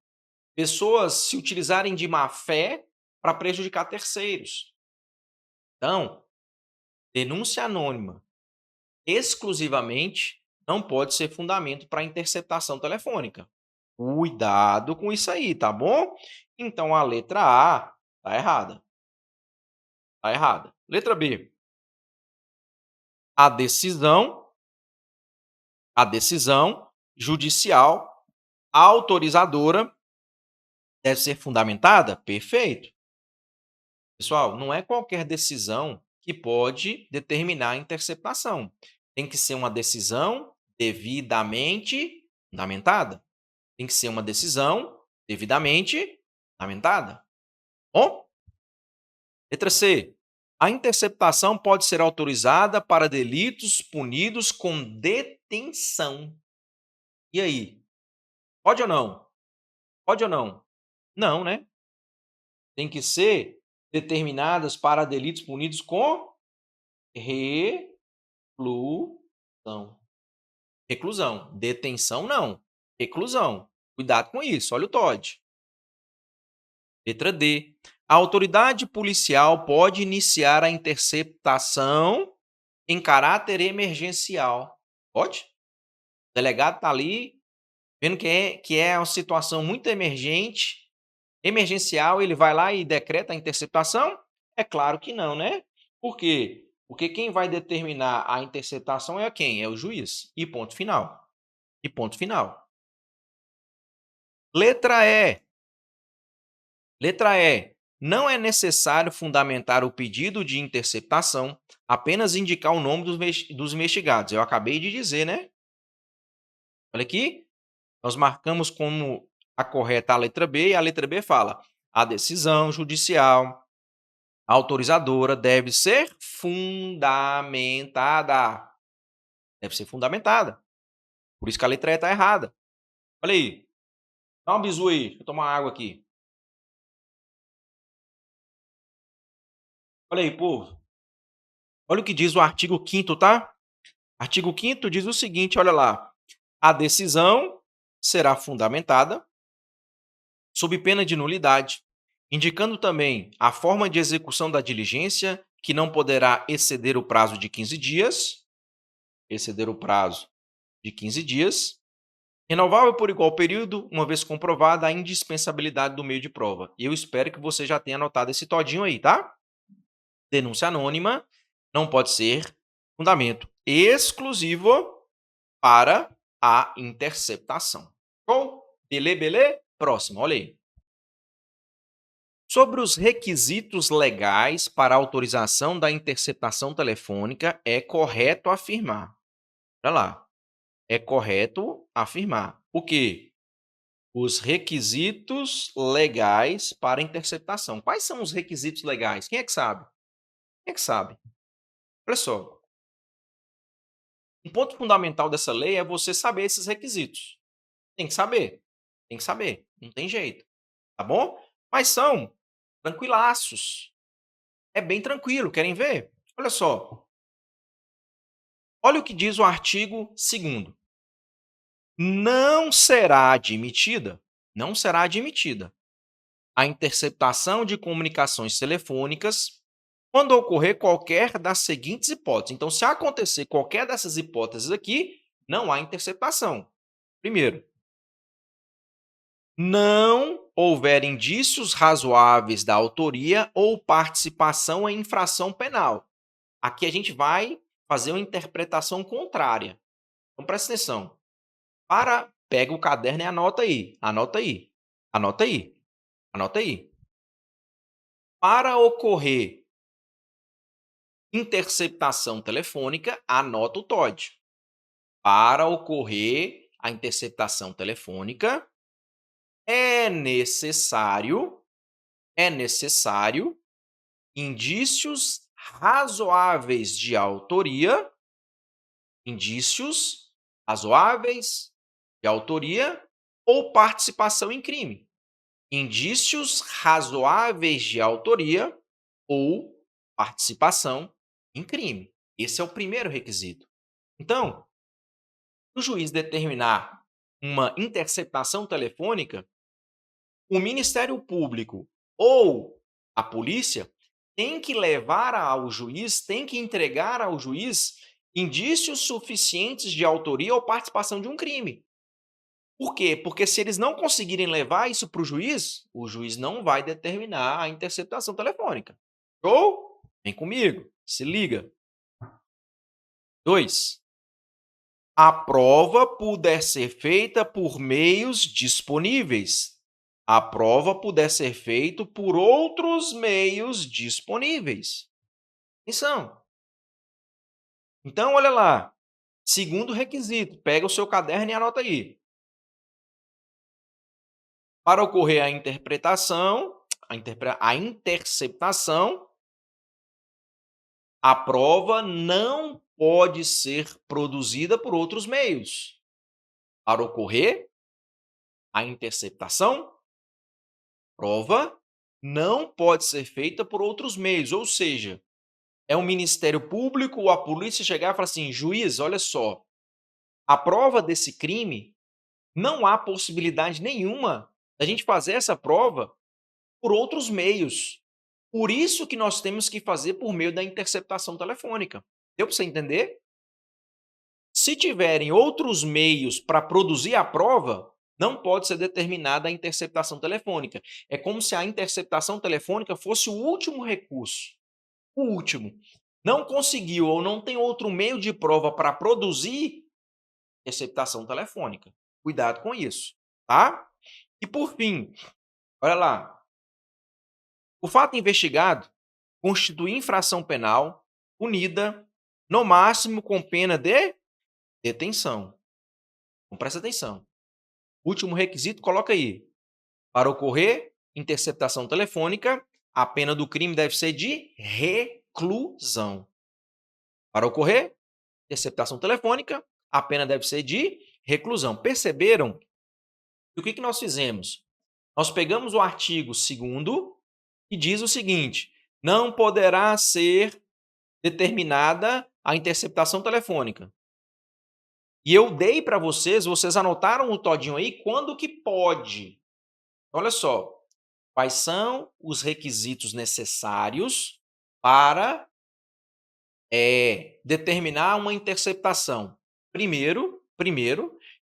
pessoas se utilizarem de má fé para prejudicar terceiros. Então, denúncia anônima exclusivamente não pode ser fundamento para interceptação telefônica. Cuidado com isso aí, tá bom? Então, a letra A está errada. Está errada. Letra B. A decisão judicial autorizadora deve ser fundamentada? Perfeito. Pessoal, não é qualquer decisão que pode determinar a interceptação. Tem que ser uma decisão devidamente fundamentada. Tem que ser uma decisão devidamente fundamentada. Bom? Letra C. A interceptação pode ser autorizada para delitos punidos com detenção. E aí? Pode ou não? Pode ou não? Não, né? Tem que ser determinadas para delitos punidos com reclusão. Reclusão. Detenção, não. Reclusão. Cuidado com isso. Olha o TOD. Letra D. A autoridade policial pode iniciar a interceptação em caráter emergencial. Pode? O delegado está ali, vendo que é uma situação muito emergencial, ele vai lá e decreta a interceptação? É claro que não, né? Por quê? Porque quem vai determinar a interceptação é quem? É o juiz. E ponto final. E ponto final. Letra E. Letra E. Não é necessário fundamentar o pedido de interceptação, apenas indicar o nome dos investigados. Eu acabei de dizer, né? Olha aqui. Nós marcamos como a correta a letra B, e a letra B fala: a decisão judicial A autorizadora deve ser fundamentada. Deve ser fundamentada. Por isso que a letra E está errada. Olha aí. Dá um bisu aí. Deixa eu tomar água aqui. Olha aí, povo. Olha o que diz o artigo 5º, tá? Artigo 5º diz o seguinte, olha lá. A decisão será fundamentada sob pena de nulidade, indicando também a forma de execução da diligência, que não poderá exceder o prazo de 15 dias, renovável por igual período, uma vez comprovada a indispensabilidade do meio de prova. E eu espero que você já tenha anotado esse todinho aí, tá? Denúncia anônima não pode ser fundamento exclusivo para a interceptação. Bom, belê? Próximo, olha aí. Sobre os requisitos legais para a autorização da interceptação telefônica, é correto afirmar. Olha lá. É correto afirmar. O quê? Os requisitos legais para interceptação. Quais são os requisitos legais? Quem é que sabe? Quem é que sabe? Olha só. Um ponto fundamental dessa lei é você saber esses requisitos. Tem que saber. Tem que saber. Não tem jeito. Tá bom? Mas são tranquilaços. É bem tranquilo. Querem ver? Olha só. Olha o que diz o artigo 2º. Não será admitida a interceptação de comunicações telefônicas quando ocorrer qualquer das seguintes hipóteses. Então, se acontecer qualquer dessas hipóteses aqui, não há interceptação. Primeiro, não houver indícios razoáveis da autoria ou participação em infração penal. Aqui a gente vai fazer uma interpretação contrária. Então, presta atenção. Pega o caderno e anota aí. Para ocorrer interceptação telefônica, anota o TOD. Para ocorrer a interceptação telefônica, é necessário indícios razoáveis de autoria, ou participação em crime. Indícios razoáveis de autoria ou participação em crime. Esse é o primeiro requisito. Então, o juiz determinar uma interceptação telefônica, o Ministério Público ou a polícia tem que levar ao juiz, tem que entregar ao juiz indícios suficientes de autoria ou participação de um crime. Por quê? Porque se eles não conseguirem levar isso para o juiz não vai determinar a interceptação telefônica. Show? Vem comigo, se liga. 2. A prova puder ser feita por meios disponíveis. A prova puder ser feita por outros meios disponíveis. Atenção. Então, olha lá. Segundo requisito. Pega o seu caderno e anota aí. Para ocorrer a interceptação, a prova não pode ser produzida por outros meios. Para ocorrer a interceptação, a prova não pode ser feita por outros meios. Ou seja, é o Ministério Público ou a polícia chegar e falar assim, juiz, olha só, a prova desse crime, não há possibilidade nenhuma da gente fazer essa prova por outros meios. Por isso que nós temos que fazer por meio da interceptação telefônica. Deu para você entender? Se tiverem outros meios para produzir a prova, não pode ser determinada a interceptação telefônica. É como se a interceptação telefônica fosse o último recurso. O último. Não conseguiu ou não tem outro meio de prova para produzir interceptação telefônica. Cuidado com isso, tá? E por fim, olha lá. O fato investigado constitui infração penal punida, no máximo, com pena de detenção. Então, presta atenção. Último requisito, coloca aí. Para ocorrer interceptação telefônica, a pena do crime deve ser de reclusão. Para ocorrer interceptação telefônica, a pena deve ser de reclusão. Perceberam? E o que nós fizemos? Nós pegamos o artigo 2º e diz o seguinte: não poderá ser determinada a interceptação telefônica. E eu dei para vocês, vocês anotaram o todinho aí, quando que pode. Olha só, quais são os requisitos necessários para determinar uma interceptação? Primeiro,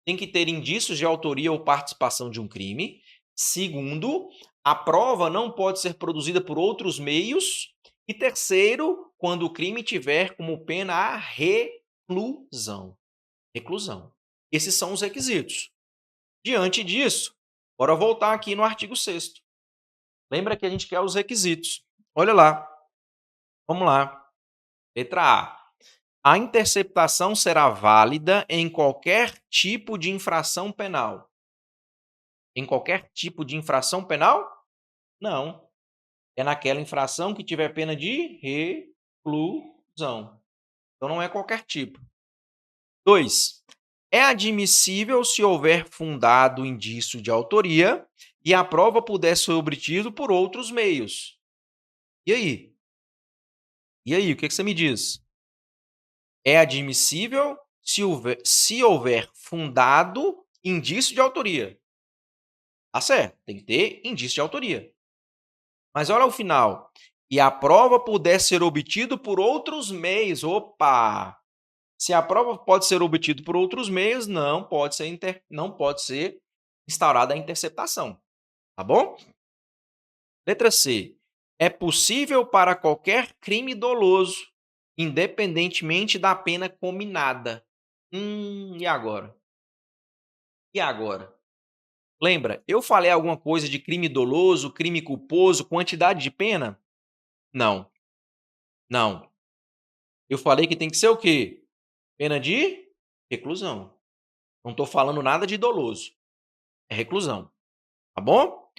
tem que ter indícios de autoria ou participação de um crime. Segundo, a prova não pode ser produzida por outros meios. E terceiro, quando o crime tiver como pena a reclusão. Reclusão. Esses são os requisitos. Diante disso, bora voltar aqui no artigo 6º. Lembra que a gente quer os requisitos. Olha lá. Vamos lá. Letra A. A interceptação será válida em qualquer tipo de infração penal. Em qualquer tipo de infração penal? Não. É naquela infração que tiver pena de reclusão. Então não é qualquer tipo. 2. É admissível se houver fundado indício de autoria e a prova puder ser obtida por outros meios. E aí? E aí, o que você me diz? É admissível se houver fundado indício de autoria. Tá certo, tem que ter indício de autoria. Mas olha o final. E a prova puder ser obtida por outros meios. Opa! Se a prova pode ser obtida por outros meios, não pode ser instaurada a interceptação. Tá bom? Letra C. É possível para qualquer crime doloso, independentemente da pena cominada. E agora? E agora? Lembra, eu falei alguma coisa de crime doloso, crime culposo, quantidade de pena? Não. Não. Eu falei que tem que ser o quê? Pena de reclusão. Não estou falando nada de doloso. É reclusão. Tá bom?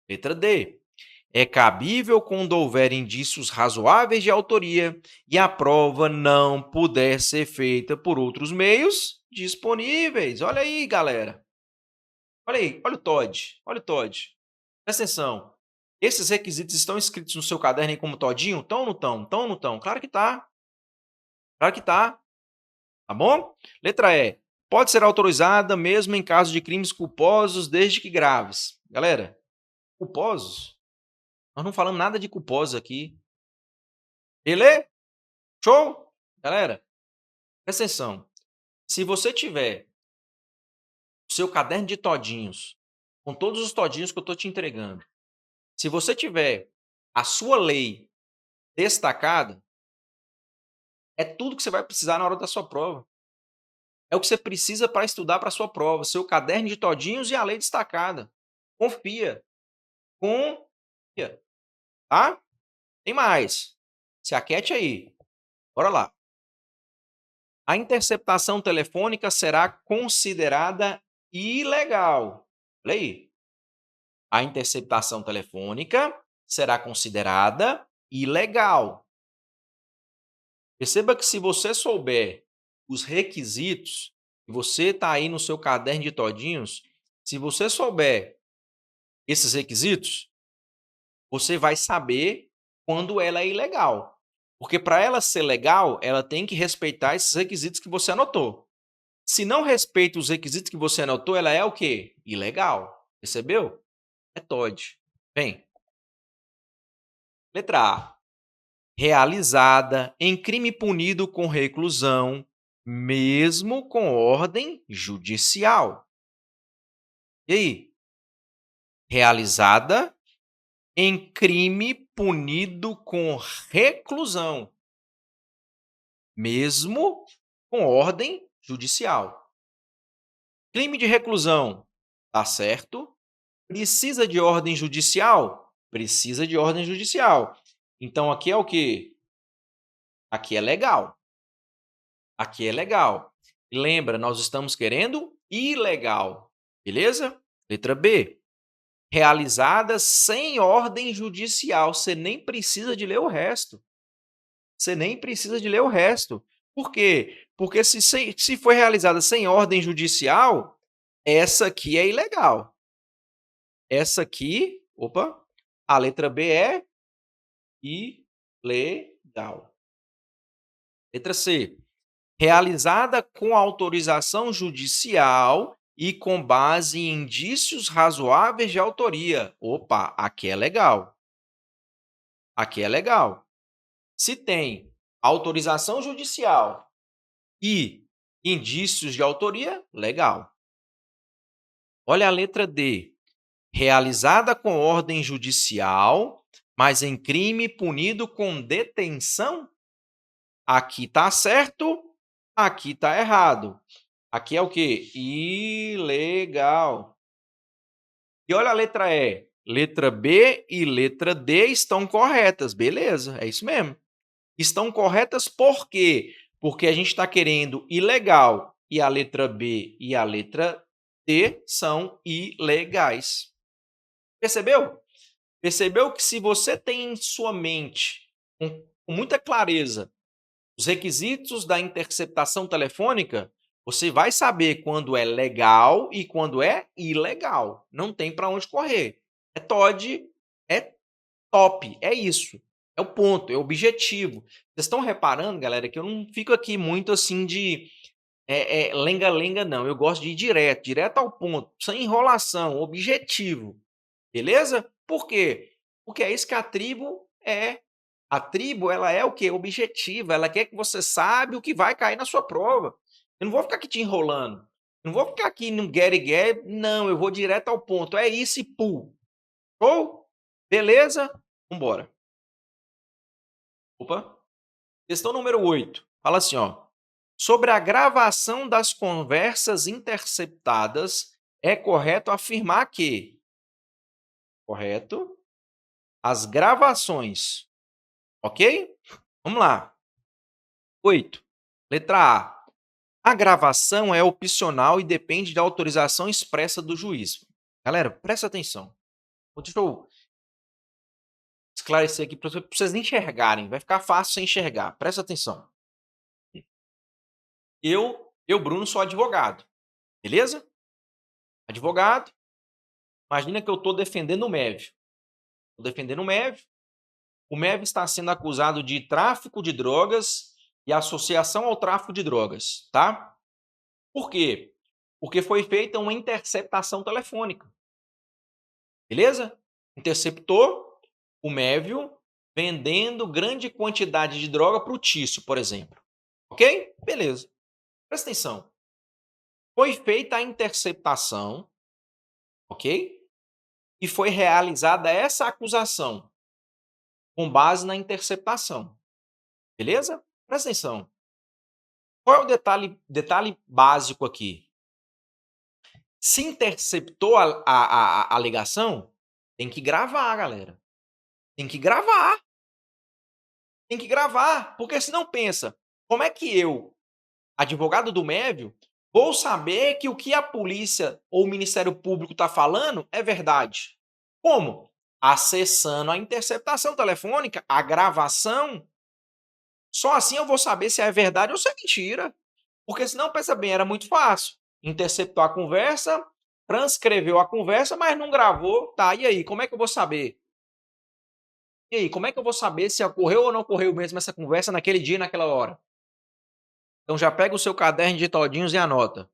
Letra D. É cabível quando houver indícios razoáveis de autoria e a prova não puder ser feita por outros meios disponíveis. Olha aí, galera. Olha aí, olha o TOD. Olha o TOD. Presta atenção. Esses requisitos estão escritos no seu caderno aí como todinho? Estão ou não estão? Estão ou não estão? Claro que tá. Claro que tá. Tá bom? Letra E. Pode ser autorizada mesmo em caso de crimes culposos, desde que graves. Galera, culposos? Nós não falamos nada de culposos aqui. Beleza? Show? Galera, presta atenção. Se você tiver o seu caderno de todinhos, com todos os todinhos que eu estou te entregando, se você tiver a sua lei destacada, é tudo que você vai precisar na hora da sua prova. É o que você precisa para estudar para a sua prova. Seu caderno de todinhos e a lei destacada. Confia. Confia. Tá? Tem mais. Se aquete aí. Bora lá. A interceptação telefônica será considerada ilegal. Olha aí. A interceptação telefônica será considerada ilegal. Perceba que se você souber os requisitos, você está aí no seu caderno de todinhos, se você souber esses requisitos, você vai saber quando ela é ilegal. Porque para ela ser legal, ela tem que respeitar esses requisitos que você anotou. Se não respeita os requisitos que você anotou, ela é o quê? Ilegal. Percebeu? É TOD. Vem. Letra A. Realizada em crime punido com reclusão, mesmo com ordem judicial. E aí? Realizada em crime punido com reclusão, mesmo com ordem judicial. Crime de reclusão, tá certo? Precisa de ordem judicial? Precisa de ordem judicial. Então, aqui é o quê? Aqui é legal. Aqui é legal. E lembra, nós estamos querendo ilegal. Beleza? Letra B. realizadas sem ordem judicial. Você nem precisa de ler o resto. Você nem precisa de ler o resto. Por quê? Porque se foi realizada sem ordem judicial, essa aqui é ilegal. Essa aqui, a letra B é ilegal. Letra C. Realizada com autorização judicial e com base em indícios razoáveis de autoria. Aqui é legal. Aqui é legal. Se tem autorização judicial e indícios de autoria, legal. Olha a letra D. Realizada com ordem judicial, mas em crime punido com detenção. Aqui está certo, aqui está errado. Aqui é o quê? Ilegal. E olha a letra E. Letra B e letra D estão corretas. Beleza, é isso mesmo. Estão corretas por quê? Porque a gente está querendo ilegal e a letra B e a letra D são ilegais. Percebeu? Percebeu que se você tem em sua mente, com muita clareza, os requisitos da interceptação telefônica, você vai saber quando é legal e quando é ilegal. Não tem para onde correr. É TOD, é top, é isso. É o ponto, é o objetivo. Vocês estão reparando, galera, que eu não fico aqui muito assim de lenga-lenga, não. Eu gosto de ir direto ao ponto, sem enrolação, objetivo. Beleza? Por quê? Porque é isso que a tribo é. A tribo, ela é o quê? Objetiva. Ela quer que você saiba o que vai cair na sua prova. Eu não vou ficar aqui te enrolando. Eu não vou ficar aqui no get. Não, eu vou direto ao ponto. É isso e pull. Show? Beleza? Vambora. Questão número 8. Fala assim, ó. Sobre a gravação das conversas interceptadas, é correto afirmar que... Correto? As gravações. Ok? Vamos lá. 8. Letra A. A gravação é opcional e depende da autorização expressa do juiz. Galera, presta atenção. Deixa eu esclarecer aqui para vocês enxergarem. Vai ficar fácil sem enxergar. Presta atenção. Eu, Bruno, sou advogado. Beleza? Advogado. Imagina que eu estou defendendo o MEV. Estou defendendo o MEV. O MEV está sendo acusado de tráfico de drogas e associação ao tráfico de drogas, tá? Por quê? Porque foi feita uma interceptação telefônica. Beleza? Interceptou o Mévio vendendo grande quantidade de droga para o Tício, por exemplo. Ok? Beleza. Presta atenção. Foi feita a interceptação, ok? E foi realizada essa acusação com base na interceptação. Beleza? Presta atenção. Qual é o detalhe básico aqui? Se interceptou a ligação, tem que gravar, galera. Tem que gravar. Tem que gravar. Porque senão pensa, como é que eu, advogado do Mévio, vou saber que o que a polícia ou o Ministério Público está falando é verdade? Como? Acessando a interceptação telefônica, a gravação. Só assim eu vou saber se é verdade ou se é mentira. Porque senão, pensa bem, era muito fácil. Interceptou a conversa, transcreveu a conversa, mas não gravou. Tá, e aí, como é que eu vou saber? E aí, como é que eu vou saber se ocorreu ou não ocorreu mesmo essa conversa naquele dia e naquela hora? Então já pega o seu caderno de todinhos e anota.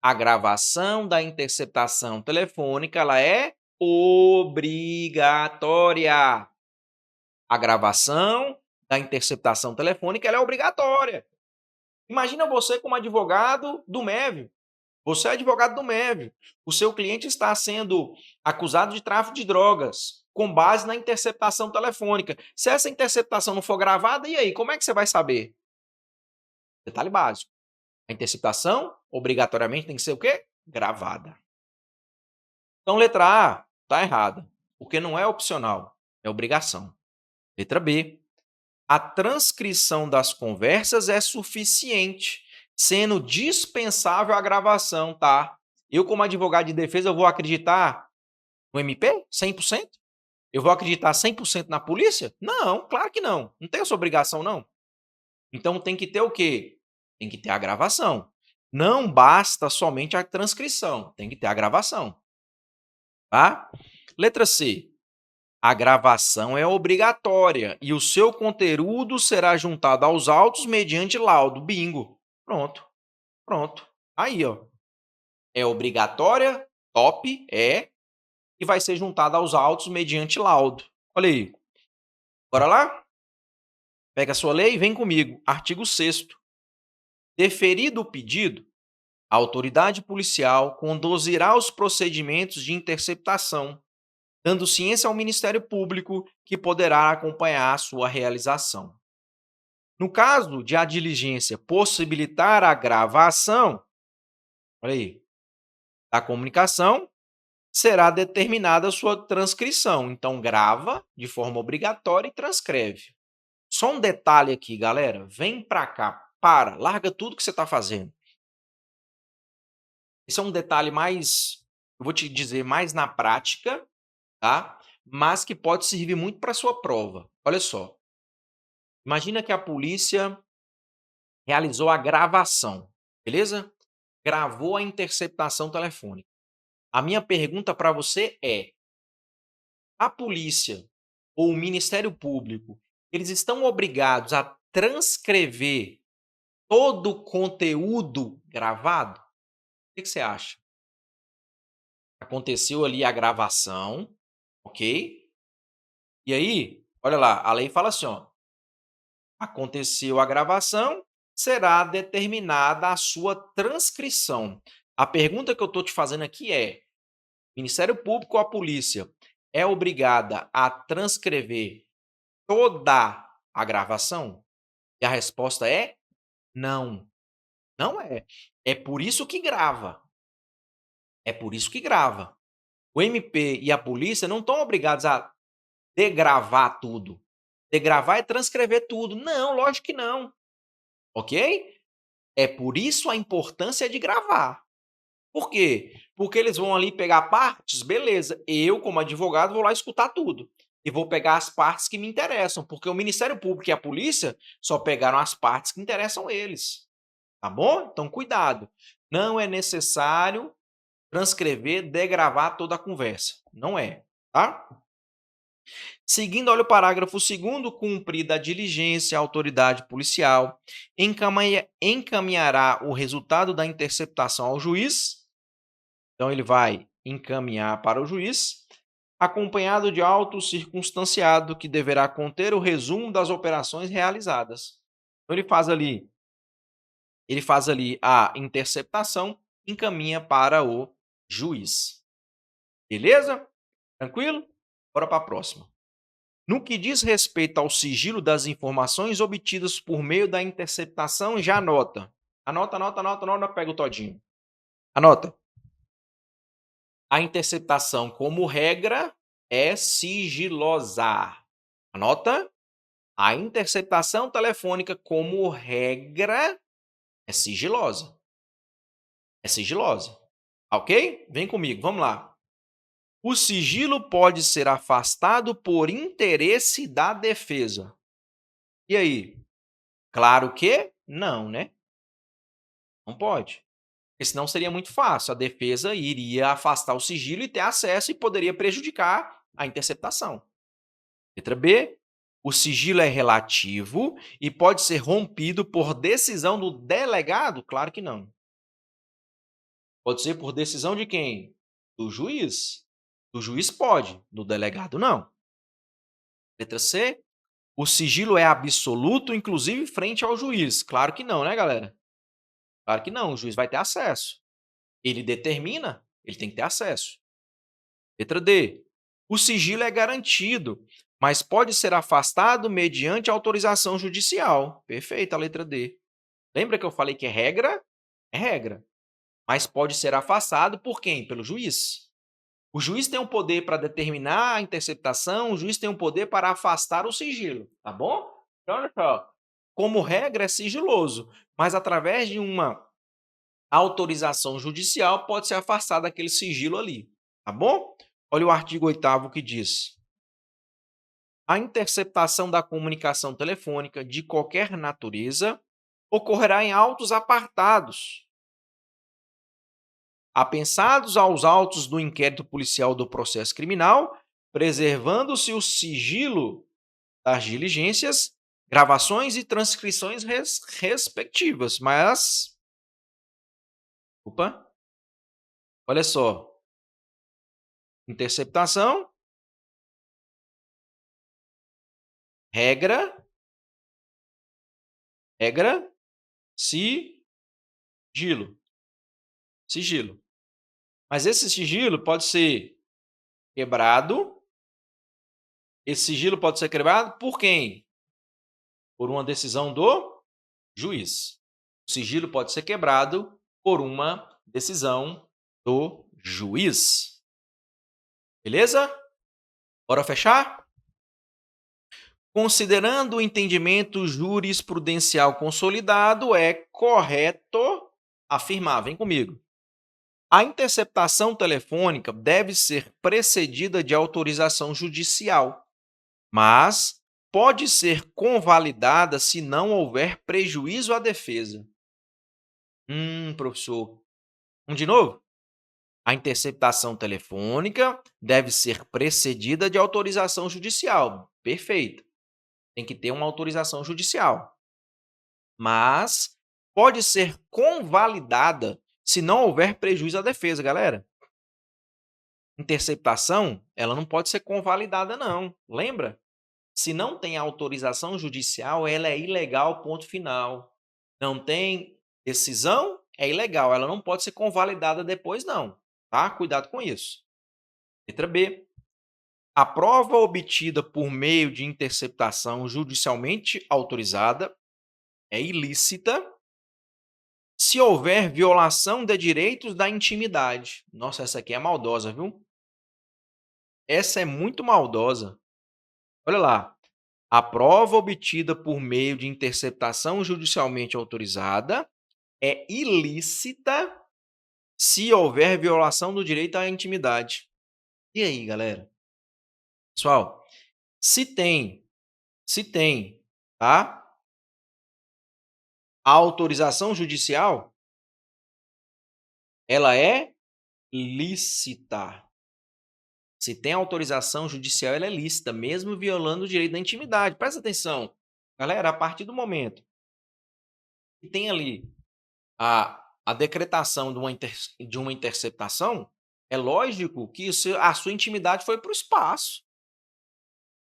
A gravação da interceptação telefônica, ela é obrigatória. A gravação da interceptação telefônica, ela é obrigatória. Imagina você como advogado do Mévio. Você é advogado do Mévio. O seu cliente está sendo acusado de tráfico de drogas com base na interceptação telefônica. Se essa interceptação não for gravada, e aí? Como é que você vai saber? Detalhe básico. A interceptação, obrigatoriamente, tem que ser o quê? Gravada. Então, letra A está errada, porque não é opcional, é obrigação. Letra B. A transcrição das conversas é suficiente, sendo dispensável a gravação, tá? Eu, como advogado de defesa, eu vou acreditar No MP? 100%? Eu vou acreditar 100% na polícia? Não, claro que não. Não tem essa obrigação, não. Então tem que ter o quê? Tem que ter a gravação. Não basta somente a transcrição, tem que ter a gravação. Tá? Letra C. A gravação é obrigatória e o seu conteúdo será juntado aos autos mediante laudo. Bingo. Pronto. Pronto. Aí, ó. É obrigatória, top, e vai ser juntada aos autos mediante laudo. Olha aí. Bora lá? Pega a sua lei e vem comigo. Artigo 6º. Deferido o pedido, a autoridade policial conduzirá os procedimentos de interceptação, dando ciência ao Ministério Público, que poderá acompanhar a sua realização. No caso de a diligência possibilitar a gravação, olha aí, da comunicação, será determinada a sua transcrição. Então, grava de forma obrigatória e transcreve. Só um detalhe aqui, galera. Vem para cá, larga tudo que você está fazendo. Esse é um detalhe mais, eu vou te dizer, mais na prática, tá? Mas que pode servir muito para a sua prova. Olha só. Imagina que a polícia realizou a gravação, beleza? Gravou a interceptação telefônica. A minha pergunta para você é: a polícia ou o Ministério Público, eles estão obrigados a transcrever todo o conteúdo gravado? O que você acha? Aconteceu ali a gravação, ok? E aí, olha lá, a lei fala assim, ó. Aconteceu a gravação, será determinada a sua transcrição. A pergunta que eu estou te fazendo aqui é: Ministério Público ou a polícia é obrigada a transcrever toda a gravação? E a resposta é não. Não é. É por isso que grava. É por isso que grava. O MP e a polícia não estão obrigados a degravar tudo. Degravar é transcrever tudo. Não, lógico que não. Ok? É por isso a importância de gravar. Por quê? Porque eles vão ali pegar partes, beleza. Eu, como advogado, vou lá escutar tudo. E vou pegar as partes que me interessam. Porque o Ministério Público e a polícia só pegaram as partes que interessam eles. Tá bom? Então, cuidado. Não é necessário transcrever, degravar toda a conversa. Não é, tá? Seguindo, olha o parágrafo 2º, cumprida a diligência, a autoridade policial encaminhará o resultado da interceptação ao juiz. Então, ele vai encaminhar para o juiz, acompanhado de auto circunstanciado, que deverá conter o resumo das operações realizadas. Então, ele faz ali a interceptação, encaminha para o juiz. Beleza? Tranquilo? Bora para a próxima. No que diz respeito ao sigilo das informações obtidas por meio da interceptação, já anota. Anota, pega o todinho. Anota. A interceptação, como regra, é sigilosa. Anota. A interceptação telefônica, como regra, é sigilosa. É sigilosa. Ok? Vem comigo, vamos lá. O sigilo pode ser afastado por interesse da defesa. E aí? Claro que não, né? Não pode. Porque senão seria muito fácil. A defesa iria afastar o sigilo e ter acesso e poderia prejudicar a interceptação. Letra B. O sigilo é relativo e pode ser rompido por decisão do delegado? Claro que não. Pode ser por decisão de quem? Do juiz. Do juiz pode, do delegado não. Letra C. O sigilo é absoluto, inclusive frente ao juiz. Claro que não, né, galera? Claro que não, o juiz vai ter acesso. Ele determina, ele tem que ter acesso. Letra D. O sigilo é garantido, mas pode ser afastado mediante autorização judicial. Perfeito, a letra D. Lembra que eu falei que é regra? É regra. Mas pode ser afastado por quem? Pelo juiz. O juiz tem o poder para determinar a interceptação, o juiz tem o poder para afastar o sigilo, tá bom? Então, olha só, como regra é sigiloso, mas através de uma autorização judicial pode ser afastado aquele sigilo ali, tá bom? Olha o artigo 8º que diz: a interceptação da comunicação telefônica de qualquer natureza ocorrerá em autos apartados, apensados aos autos do inquérito policial do processo criminal, preservando-se o sigilo das diligências, gravações e transcrições respectivas. Mas, olha só, interceptação, regra, sigilo. Mas esse sigilo pode ser quebrado. Esse sigilo pode ser quebrado por quem? Por uma decisão do juiz. O sigilo pode ser quebrado por uma decisão do juiz. Beleza? Bora fechar? Considerando o entendimento jurisprudencial consolidado, é correto afirmar, vem comigo. A interceptação telefônica deve ser precedida de autorização judicial, mas pode ser convalidada se não houver prejuízo à defesa. Professor. Vamos de novo? A interceptação telefônica deve ser precedida de autorização judicial. Perfeito. Tem que ter uma autorização judicial. Mas pode ser convalidada se não houver prejuízo à defesa, galera. Interceptação, ela não pode ser convalidada, não. Lembra? Se não tem autorização judicial, ela é ilegal, ponto final. Não tem decisão, é ilegal. Ela não pode ser convalidada depois, não. Tá? Cuidado com isso. Letra B. A prova obtida por meio de interceptação judicialmente autorizada é ilícita se houver violação de direitos da intimidade. Nossa, essa aqui é maldosa, viu? Essa é muito maldosa. Olha lá. A prova obtida por meio de interceptação judicialmente autorizada é ilícita se houver violação do direito à intimidade. E aí, galera? Pessoal, se tem, tá? A autorização judicial, ela é lícita. Se tem autorização judicial, ela é lícita, mesmo violando o direito da intimidade. Presta atenção. Galera, a partir do momento que tem ali a decretação de uma interceptação, é lógico que a sua intimidade foi para o espaço.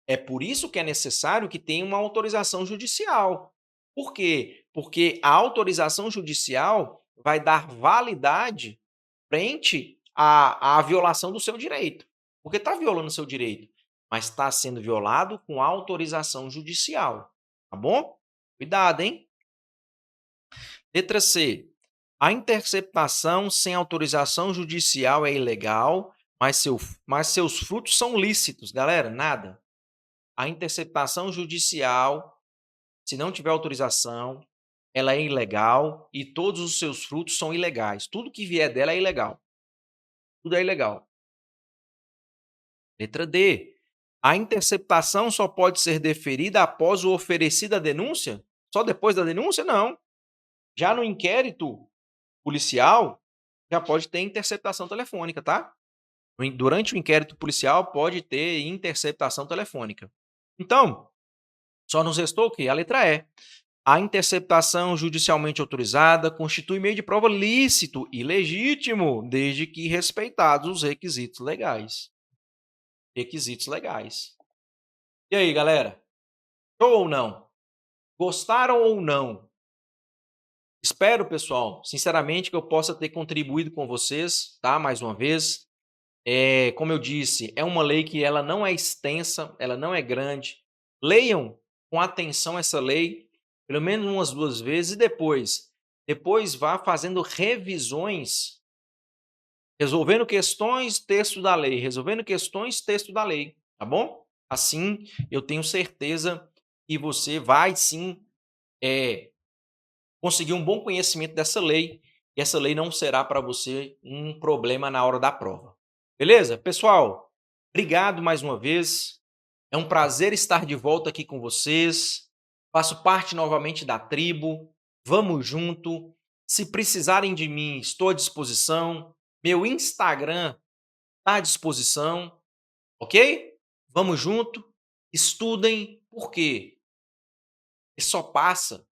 É por isso que é necessário que tenha uma autorização judicial. Por quê? Porque a autorização judicial vai dar validade frente à violação do seu direito. Porque está violando o seu direito, mas está sendo violado com autorização judicial. Tá bom? Cuidado, hein? Letra C. A interceptação sem autorização judicial é ilegal, mas seus frutos são lícitos. Galera, nada. A interceptação judicial, se não tiver autorização, ela é ilegal e todos os seus frutos são ilegais. Tudo que vier dela é ilegal. Tudo é ilegal. Letra D. A interceptação só pode ser deferida após o oferecido a denúncia? Só depois da denúncia? Não. Já no inquérito policial, já pode ter interceptação telefônica, tá? Durante o inquérito policial, pode ter interceptação telefônica. Então, só nos restou o quê? A letra E. A interceptação judicialmente autorizada constitui meio de prova lícito e legítimo, desde que respeitados os requisitos legais. Requisitos legais. E aí, galera? Show ou não? Gostaram ou não? Espero, pessoal, sinceramente, que eu possa ter contribuído com vocês, tá? Mais uma vez. Como eu disse, é uma lei que ela não é extensa, ela não é grande. Leiam com atenção essa lei, pelo menos umas 2 vezes, e depois vá fazendo revisões, resolvendo questões, texto da lei, resolvendo questões, texto da lei, tá bom? Assim, eu tenho certeza que você vai sim conseguir um bom conhecimento dessa lei, e essa lei não será para você um problema na hora da prova. Beleza? Pessoal, obrigado mais uma vez. É um prazer estar de volta aqui com vocês. Faço parte novamente da tribo. Vamos junto. Se precisarem de mim, estou à disposição. Meu Instagram está à disposição. Ok? Vamos junto. Estudem. Por quê? E só passa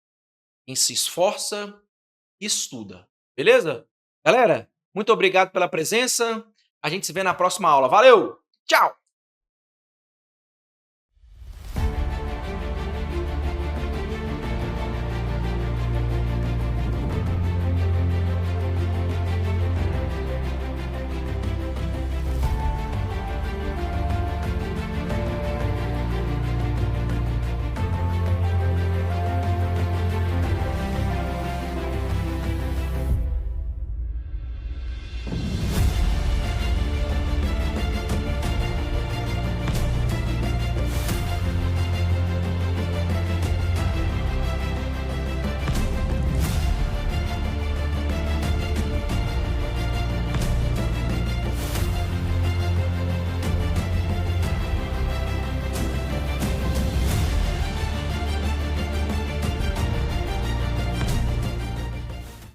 quem se esforça e estuda. Beleza? Galera, muito obrigado pela presença. A gente se vê na próxima aula. Valeu! Tchau!